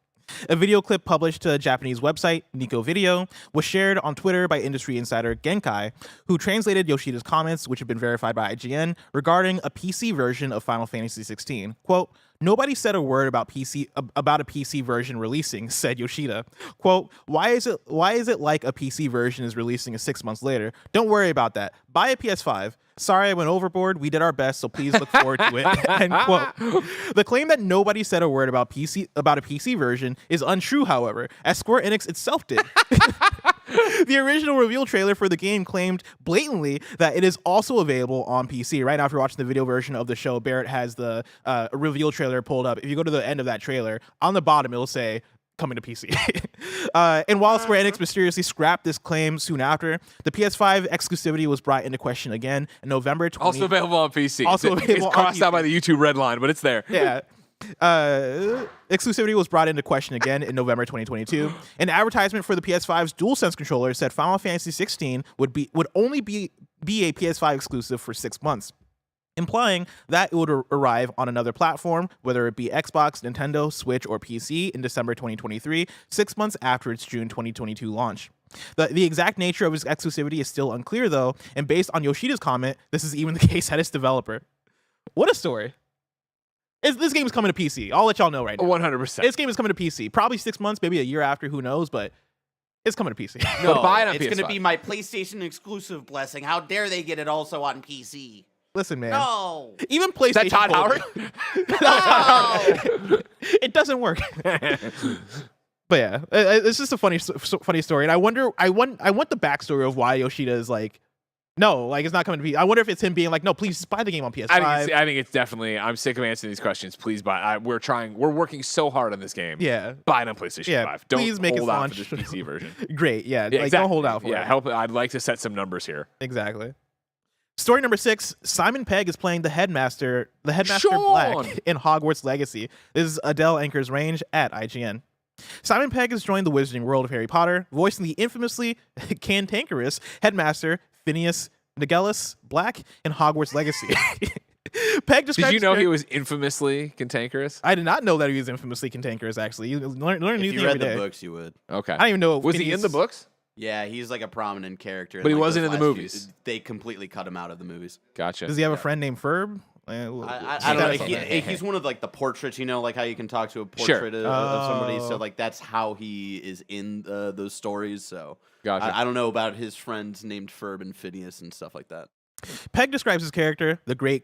A video clip published to a Japanese website, Nico Video, was shared on Twitter by industry insider Genkai, who translated Yoshida's comments, which have been verified by IGN, regarding a PC version of Final Fantasy 16. Quote, "Nobody said a word about a PC version releasing," said Yoshida. Quote, why is it like a PC version is releasing 6 months later? Don't worry about that. Buy a PS5. Sorry, I went overboard. We did our best, so please look forward to it." End quote. The claim that nobody said a word about a PC version is untrue, however, as Square Enix itself did. The original reveal trailer for the game claimed blatantly that it is also available on PC. Right now, if you're watching the video version of the show, Barrett has the reveal trailer pulled up. If you go to the end of that trailer, on the bottom, it'll say, coming to PC. And while Square Enix mysteriously scrapped this claim soon after, the PS5 exclusivity was brought into question again in November 20... Also available on PC. It's crossed out by the YouTube red line, but it's there. Yeah. Exclusivity was brought into question again in November 2022. An advertisement for the PS5's DualSense controller said Final Fantasy 16 would only be a PS5 exclusive for 6 months, implying that it would arrive on another platform, whether it be Xbox, Nintendo, Switch, or PC in December 2023, 6 months after its June 2022 launch. The exact nature of its exclusivity is still unclear, though, and based on Yoshida's comment, this is even the case at its developer. What a story. This game is coming to PC. I'll let y'all know right now. 100%. This game is coming to PC. Probably 6 months, maybe a year after, who knows, but It's coming to PC. No, But buy it on it's going to PS5. be my PlayStation exclusive blessing. How dare they get it also on PC? Listen, man. No. Even Is PlayStation. that Todd told Howard? No. it doesn't work. But yeah, it's just a funny story, and I want the backstory of why Yoshida is like, no, like it's not coming to be. I wonder if it's him being like, no, please just buy the game on PS5. I think it's definitely. I'm sick of answering these questions. Please buy. We're working so hard on this game. Yeah, Buy it on PlayStation 5. Don't please make hold it out launch. for this PC version. Great, yeah, like exactly. don't hold out for it. Yeah, help. I'd like to set some numbers here. Exactly. Story number 6, Simon Pegg is playing the Headmaster Sean! Black in Hogwarts Legacy. This is Adele Anchor's range at IGN. Simon Pegg has joined the wizarding world of Harry Potter, voicing the infamously cantankerous Headmaster Phineas Nigellus Black in Hogwarts Legacy. Pegg describes Did you know he was infamously cantankerous? I did not know that he was infamously cantankerous, actually. You learn a new If thing you read every the day. books, you would. Okay. I don't even know. Was he in the books? Yeah, he's like a prominent character. But he like, wasn't those in the last movies. They completely cut him out of the movies. Gotcha. Does he have a Yeah. friend named Ferb? I don't know. He's one of like the portraits, you know, like how you can talk to a portrait of somebody. So Oh. like that's how he is in those stories. So Gotcha. I don't know about his friends named Ferb and Phineas and stuff like that. Pegg describes his character, the great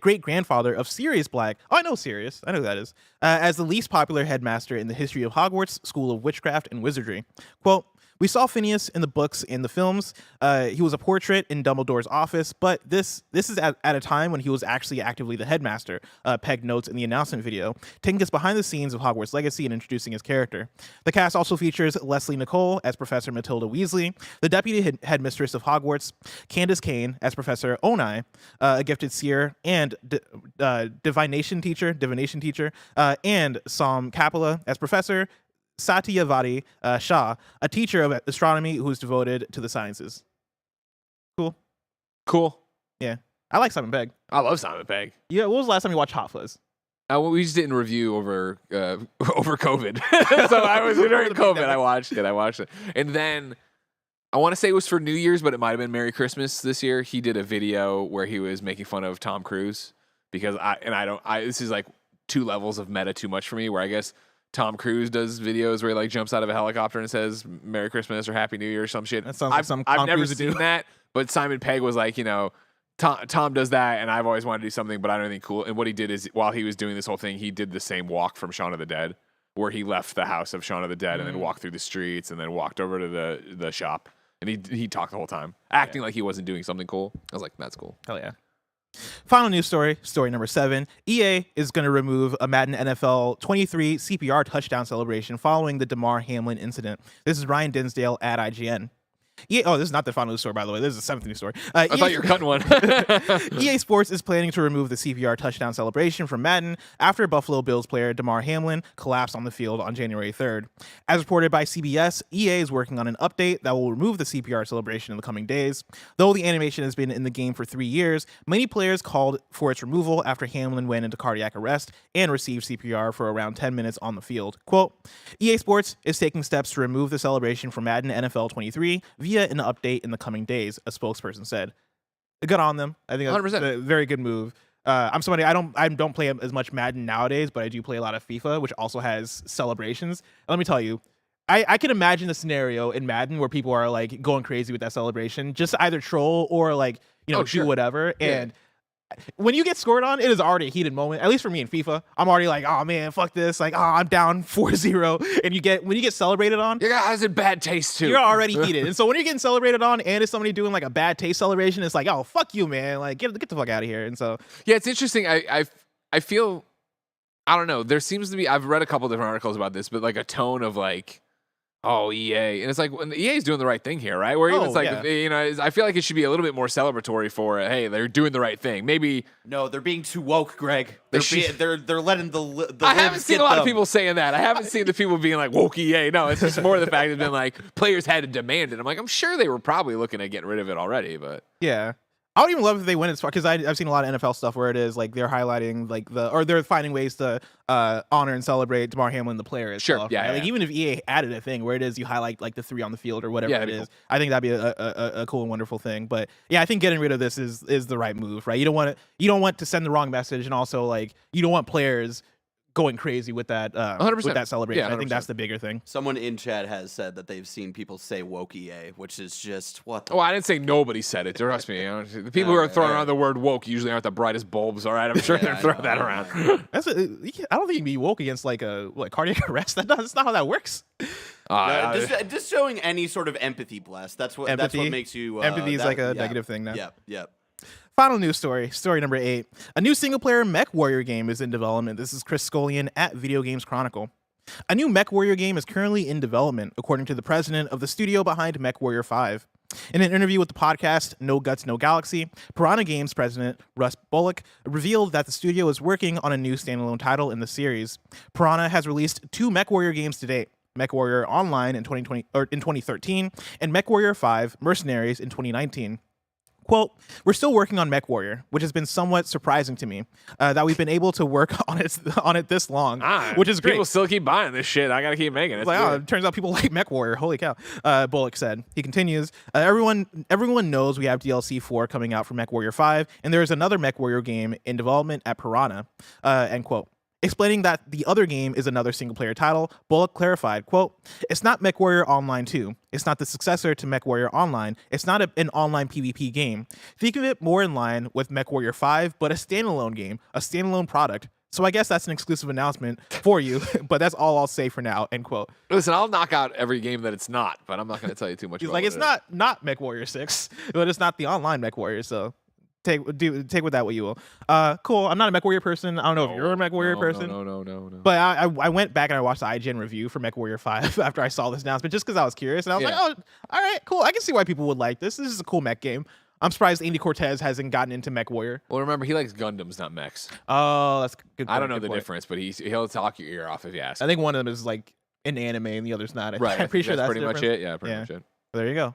great grandfather of Sirius Black. Oh, I know Sirius. I know who that is. As the least popular headmaster in the history of Hogwarts School of Witchcraft and Wizardry. Quote, we saw Phineas in the books and the films. He was a portrait in Dumbledore's office, but this is at a time when he was actually actively the headmaster, Pegg notes in the announcement video, taking us behind the scenes of Hogwarts Legacy and introducing his character. The cast also features Leslie Nicole as Professor Matilda Weasley, the deputy headmistress of Hogwarts, Candace Cain as Professor Onai, a gifted seer and divination teacher, and Sam Kapala as Professor Satyavati Shah, a teacher of astronomy who is devoted to the sciences. Cool. Yeah. I like Simon Pegg. I love Simon Pegg. Yeah, what was the last time you watched Hot Fuzz? Well, we just didn't review over over COVID. So I was during COVID. I watched it, and then I want to say it was for New Year's, but it might have been Merry Christmas this year. He did a video where he was making fun of Tom Cruise because this is like 2 levels of meta too much for me. Where I guess Tom Cruise does videos where he like jumps out of a helicopter and says Merry Christmas or Happy New Year or some shit. That sounds like some Tom I've never Cruise would do. seen that, but Simon Pegg was like, you know, Tom does that, and I've always wanted to do something, but I don't think cool. And what he did is, while he was doing this whole thing, he did the same walk from Shaun of the Dead, where he left the house of Shaun of the Dead and then walked through the streets and then walked over to the shop, and he talked the whole time, acting like he wasn't doing something cool. I was like, that's cool. Hell yeah. Final news story number 7. EA is going to remove a Madden NFL 23 CPR touchdown celebration following the Damar Hamlin incident. This is Ryan Dinsdale at IGN. This is not the final news story, by the way. This is the 7th news story. I thought you were cutting one. EA Sports is planning to remove the CPR touchdown celebration from Madden after Buffalo Bills player Damar Hamlin collapsed on the field on January 3rd. As reported by CBS, EA is working on an update that will remove the CPR celebration in the coming days. Though the animation has been in the game for 3 years, many players called for its removal after Hamlin went into cardiac arrest and received CPR for around 10 minutes on the field. Quote, EA Sports is taking steps to remove the celebration from Madden NFL 23 via an update in the coming days, a spokesperson said. Good on them. I think that's 100%. a very good move. I'm somebody I don't play as much Madden nowadays, but I do play a lot of FIFA, which also has celebrations. And let me tell you, I can imagine a scenario in Madden where people are like going crazy with that celebration, just to either troll or like, you know, do whatever. Yeah. And when you get scored on, it is already a heated moment. At least for me in FIFA, I'm already like, oh man, fuck this. Like, oh, I'm down 4-0. And when you get celebrated on, Your guy has a bad taste too. you're already heated. And so when you're getting celebrated on and it's somebody doing like a bad taste celebration, it's like, oh, fuck you, man. Like, get the fuck out of here. And so Yeah, it's interesting. I feel, I don't know. There seems to be, I've read a couple different articles about this, but like a tone of like, oh, EA. And it's like, when EA is doing the right thing here, right? Where even it's like, you know, I feel like it should be a little bit more celebratory for, hey, they're doing the right thing. Maybe. No, they're being too woke, Greg. They They're letting the I haven't libs seen get a lot them. of people saying that. I haven't seen the people being like, woke EA. No, it's just more the fact that been like, players had to demand it. I'm like, I'm sure they were probably looking at getting rid of it already, but. yeah. I would even love if they went as far, because I've seen a lot of NFL stuff where it is like they're highlighting like or they're finding ways to honor and celebrate Damar Hamlin, the player itself. Sure, yeah, right? yeah. Like even if EA added a thing where it is you highlight like the 3 on the field or whatever Yeah, it that'd be is, I think that'd be a cool and wonderful thing. But yeah, I think getting rid of this is the right move, right? You don't want to send the wrong message, and also like you don't want players going crazy with that 100%. with that celebration. Yeah, I think 100%. that's the bigger thing. Someone in chat has said that they've seen people say woke EA, which is just what the Oh, I didn't say nobody said it. Trust me. The people who are throwing around the word woke usually aren't the brightest bulbs. All right, I'm sure they're throwing that around. I don't think you can be woke against like cardiac arrest. That's not how that works. just showing any sort of empathy, bless. That's what makes you empathy is like a negative thing now. Yep. Final news story number 8. A new single-player MechWarrior game is in development. This is Chris Scullion at Video Games Chronicle. A new MechWarrior game is currently in development, according to the president of the studio behind MechWarrior 5. In an interview with the podcast No Guts, No Galaxy, Piranha Games president Russ Bullock revealed that the studio is working on a new standalone title in the series. Piranha has released 2 MechWarrior games to date. MechWarrior Online in 2013 and MechWarrior 5 Mercenaries in 2019. Quote, we're still working on MechWarrior, which has been somewhat surprising to me that we've been able to work on it this long, which is great. People still keep buying this shit. I got to keep making it. It turns out people like MechWarrior. Holy cow. Bullock said. He continues, everyone knows we have DLC 4 coming out for MechWarrior 5, and there is another MechWarrior game in development at Piranha, end quote. Explaining that the other game is another single-player title, Bullock clarified, quote, it's not MechWarrior Online 2. It's not the successor to MechWarrior Online. It's not an online PvP game. Think of it more in line with MechWarrior 5, but a standalone game, a standalone product. So I guess that's an exclusive announcement for you, but that's all I'll say for now, end quote. Listen, I'll knock out every game that it's not, but I'm not going to tell you too much He's about like, it. it's not MechWarrior 6, but it's not the online MechWarrior, so... Take with that what you will. Cool. I'm not a MechWarrior person. I don't know if you're a MechWarrior person. No. But I went back and I watched the IGN review for MechWarrior 5 after I saw this announcement, just because I was curious. And I was like, oh, all right, cool. I can see why people would like this. This is a cool mech game. I'm surprised Andy Cortez hasn't gotten into MechWarrior. Well, remember, he likes Gundams, not mechs. Oh, that's good. I don't know the difference, but he'll talk your ear off if you ask. I think one of them is like an anime and the other's not. Right. I'm pretty sure that's pretty much it. Yeah, pretty much it. There you go.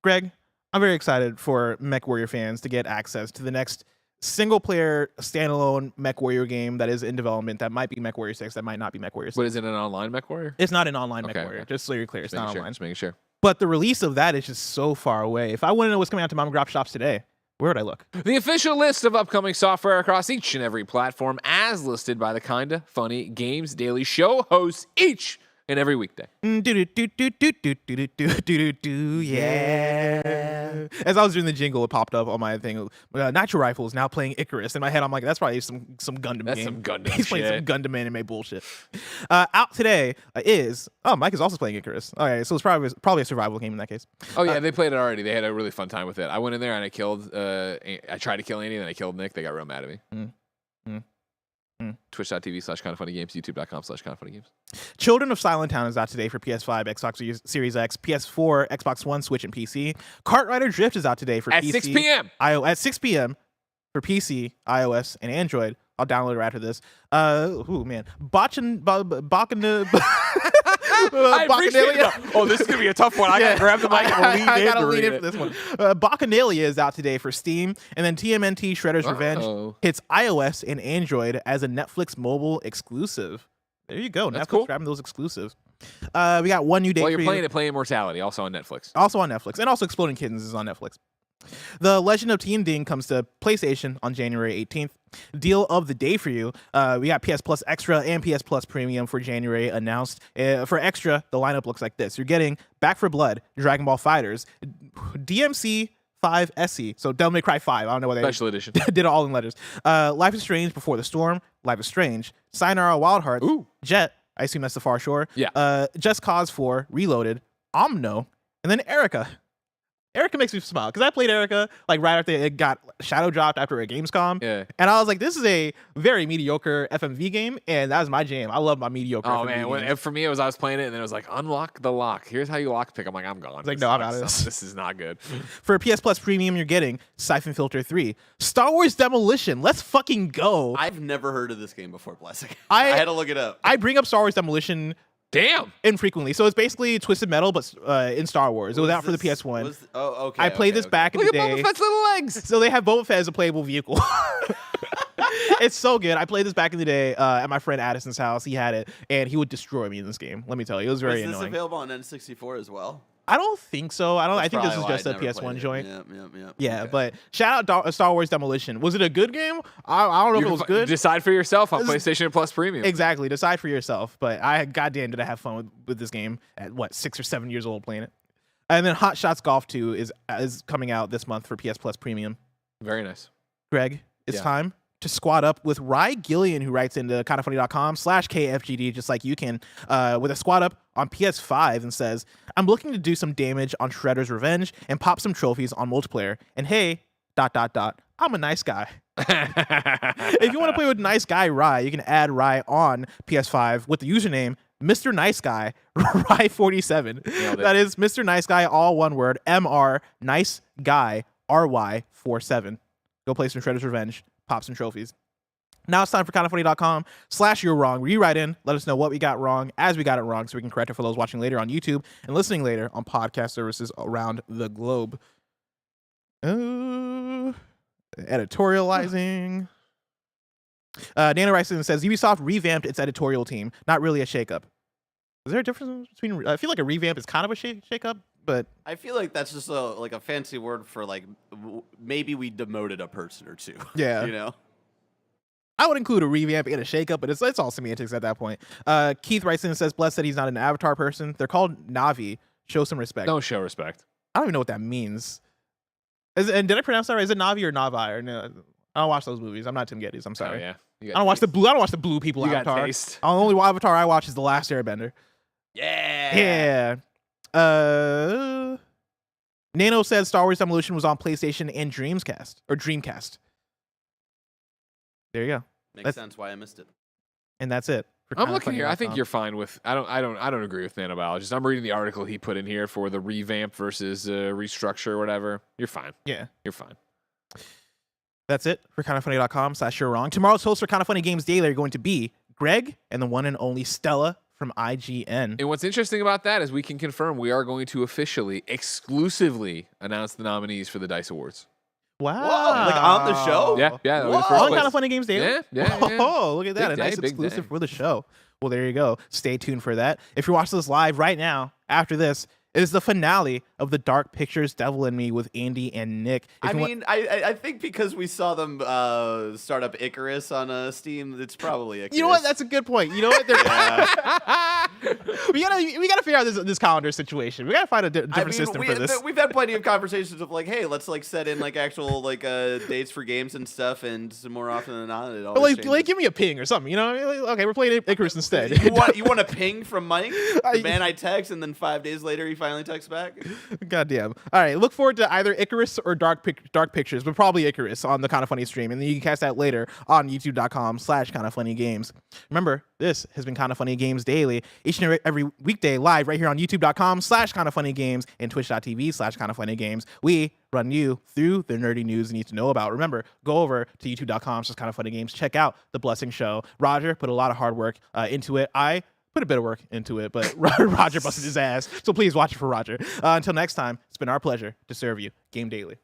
Greg, I'm very excited for MechWarrior fans to get access to the next single-player standalone MechWarrior game that is in development. That might be MechWarrior 6. That might not be MechWarrior 6. But is it an online MechWarrior? It's not an online Okay, MechWarrior. okay. Just so you're clear, it's not online. Just making sure. But the release of that is just so far away. If I want to know what's coming out to mom and pop shops today, where would I look? The official list of upcoming software across each and every platform, as listed by the Kinda Funny Games Daily Show hosts each and every weekday. Yeah. As I was doing the jingle, it popped up on my thing. Nitro Rifle is now playing Icarus. In my head, I'm like, that's probably some Gundam That's game. some Gundam He's playing shit. some Gundam anime bullshit. Out today is... Oh, Mike is also playing Icarus. All right, so it's probably a survival game in that case. Oh, yeah, they played it already. They had a really fun time with it. I went in there and I killed... I tried to kill Andy and then I killed Nick. They got real mad at me. Twitch.tv/kindoffunnygames, youtube.com/kindoffunnygames. Children of Silent Town is out today for PS5, Xbox Series X, PS4, Xbox One, Switch, and PC. Kart Rider Drift is out today for At PC. 6 p.m. At 6 p.m. for PC, iOS, and Android. I'll download it right after this. Man. Oh, this is going to be a tough one. I got to grab the mic and lean I in gotta to lean read in for it. this one. Bacchanalia is out today for Steam, and then TMNT Shredder's Revenge hits iOS and Android as a Netflix mobile exclusive. There you go. That's Netflix cool. grabbing those exclusives. We got one new day While for you're playing you. it, play Immortality, also on Netflix. Also on Netflix, and also Exploding Kittens is on Netflix. The Legend of Teen Ding comes to PlayStation on January 18th. Deal of the day for you. We got PS Plus Extra and PS Plus Premium for January announced. For Extra, the lineup looks like this. You're getting Back for Blood, Dragon Ball Fighters, DMC 5 SE, so Devil May Cry 5. I don't know what they Special edition. did it all in letters. Life is Strange Before the Storm, Life is Strange, Sayonara Wild Hearts, Jet, I assume that's the Far Shore. Yeah. Just Cause 4, Reloaded, Omno, and then Erica. Erica makes me smile because I played Erica like right after it got shadow dropped after a Gamescom. Yeah. And I was like, this is a very mediocre FMV game, and that was my jam. I love my mediocre Oh, FMV man. games. For me, it was I was playing it, and then it was like, unlock the lock. Here's how you lock pick. I'm like, I'm gone. It's like, no, I'm out of this. This is not good. For PS Plus Premium, you're getting Siphon Filter 3, Star Wars Demolition. Let's fucking go. I've never heard of this game before, Blessing. I had to look it up. I bring up Star Wars Demolition Damn. infrequently. So it's basically Twisted Metal, but in Star Wars. It was out for the PS1. Okay. I played this back in Look the at day. Boba Fett's little legs. So they have Boba Fett as a playable vehicle. It's so good. I played this back in the day at my friend Addison's house. He had it, and he would destroy me in this game. Let me tell you, it was very Is this annoying. available on N64 as well? I don't think so. I think this is probably just why a I never PS1 played it. joint. Yep. Yeah, Okay. but shout out Star Wars Demolition. Was it a good game? I don't know if it was good. Decide for yourself on This is- PlayStation Plus Premium. Exactly. Decide for yourself. But goddamn, did I have fun with this game at what 6 or 7 years old playing it. And then Hot Shots Golf 2 is coming out this month for PS Plus Premium. Very nice. Greg, it's Yeah. time to squad up with Gillon, who writes into kindafunny.com/KFGD, just like you can, with a squad up on PS5 and says, I'm looking to do some damage on Shredder's Revenge and pop some trophies on multiplayer. And hey, ... I'm a nice guy. If you want to play with nice guy Rye, you can add Rye on PS5 with the username Mr. Nice Guy Rye47. Nailed it. That is Mr. Nice Guy, all one word, MR Nice Guy RY47. Go play some Shredder's Revenge, pop some trophies. Now it's time for kindafunny.com/you're wrong, where you write in, let us know what we got wrong as we got it wrong, so we can correct it for those watching later on YouTube and listening later on podcast services around the globe. Editorializing. Dana writes in and says, Ubisoft revamped its editorial team. Not really a shakeup. Is there a difference between... I feel like a revamp is kind of a shakeup, but... I feel like that's just a fancy word for like maybe we demoted a person or two. Yeah. You know? I would include a revamp and a shakeup, but it's all semantics at that point. Keith writes in and says, Bless said he's not an Avatar person. They're called Navi. Show some respect. Don't show respect. I don't even know what that means. And did I pronounce that right? Is it Navi or Navi? Or no? I don't watch those movies. I'm not Tim Geddes. I'm sorry. Oh, yeah. I don't watch the blue people You got Avatar. taste. The only Avatar I watch is The Last Airbender. Yeah. Yeah. Nano said Star Wars Demolition was on PlayStation and Dreamcast. There you go. Makes sense why I missed it. And that's it. for I'm looking here. I think kindafunny.com. you're fine with. I don't agree with nanobiologist. I'm reading the article he put in here for the revamp versus restructure or whatever. You're fine. Yeah. You're fine. That's it for kindafunny.com/you're wrong. Tomorrow's hosts for Kinda Funny Games Daily are going to be Greg and the one and only Stella from IGN. And what's interesting about that is we can confirm we are going to officially, exclusively announce the nominees for the DICE Awards. Wow. Whoa, like on the show? Yeah, yeah. that'll be the Whoa. first On place. Kinda Funny Games Daily? Yeah. Oh, look at that. Big A nice day, big exclusive day. for the show. Well, there you go. Stay tuned for that. If you're watching this live right now, after this, it is the finale of the Dark Pictures Devil in Me with Andy and Nick. If I you want- mean, I think because we saw them start up Icarus on Steam, it's probably Icarus. you know what? That's a good point. You know what? we gotta figure out this calendar situation. We gotta find a different system for this. We've had plenty of conversations of like, hey, let's like set in like actual like dates for games and stuff, and more often than not, it But always like, changes. give me a ping or something. You know? Like, okay, we're playing Icarus instead. You want a ping from Mike, the man I text, and then 5 days later he finally texts back. Goddamn. All right, look forward to either Icarus or Dark Pictures, but probably Icarus on the Kinda Funny stream, and then you can catch that later on youtube.com/kindafunnygames. Remember, this has been Kinda Funny Games Daily, each and every weekday live right here on youtube.com/kindafunnygames and twitch.tv/kindafunnygames. We run you through the nerdy news you need to know about. Remember, go over to youtube.com/kindafunnygames. Check out The Blessing Show. Roger put a lot of hard work into it. I put a bit of work into it, but Roger busted his ass. So please watch it for Roger. Until next time, it's been our pleasure to serve you Game Daily.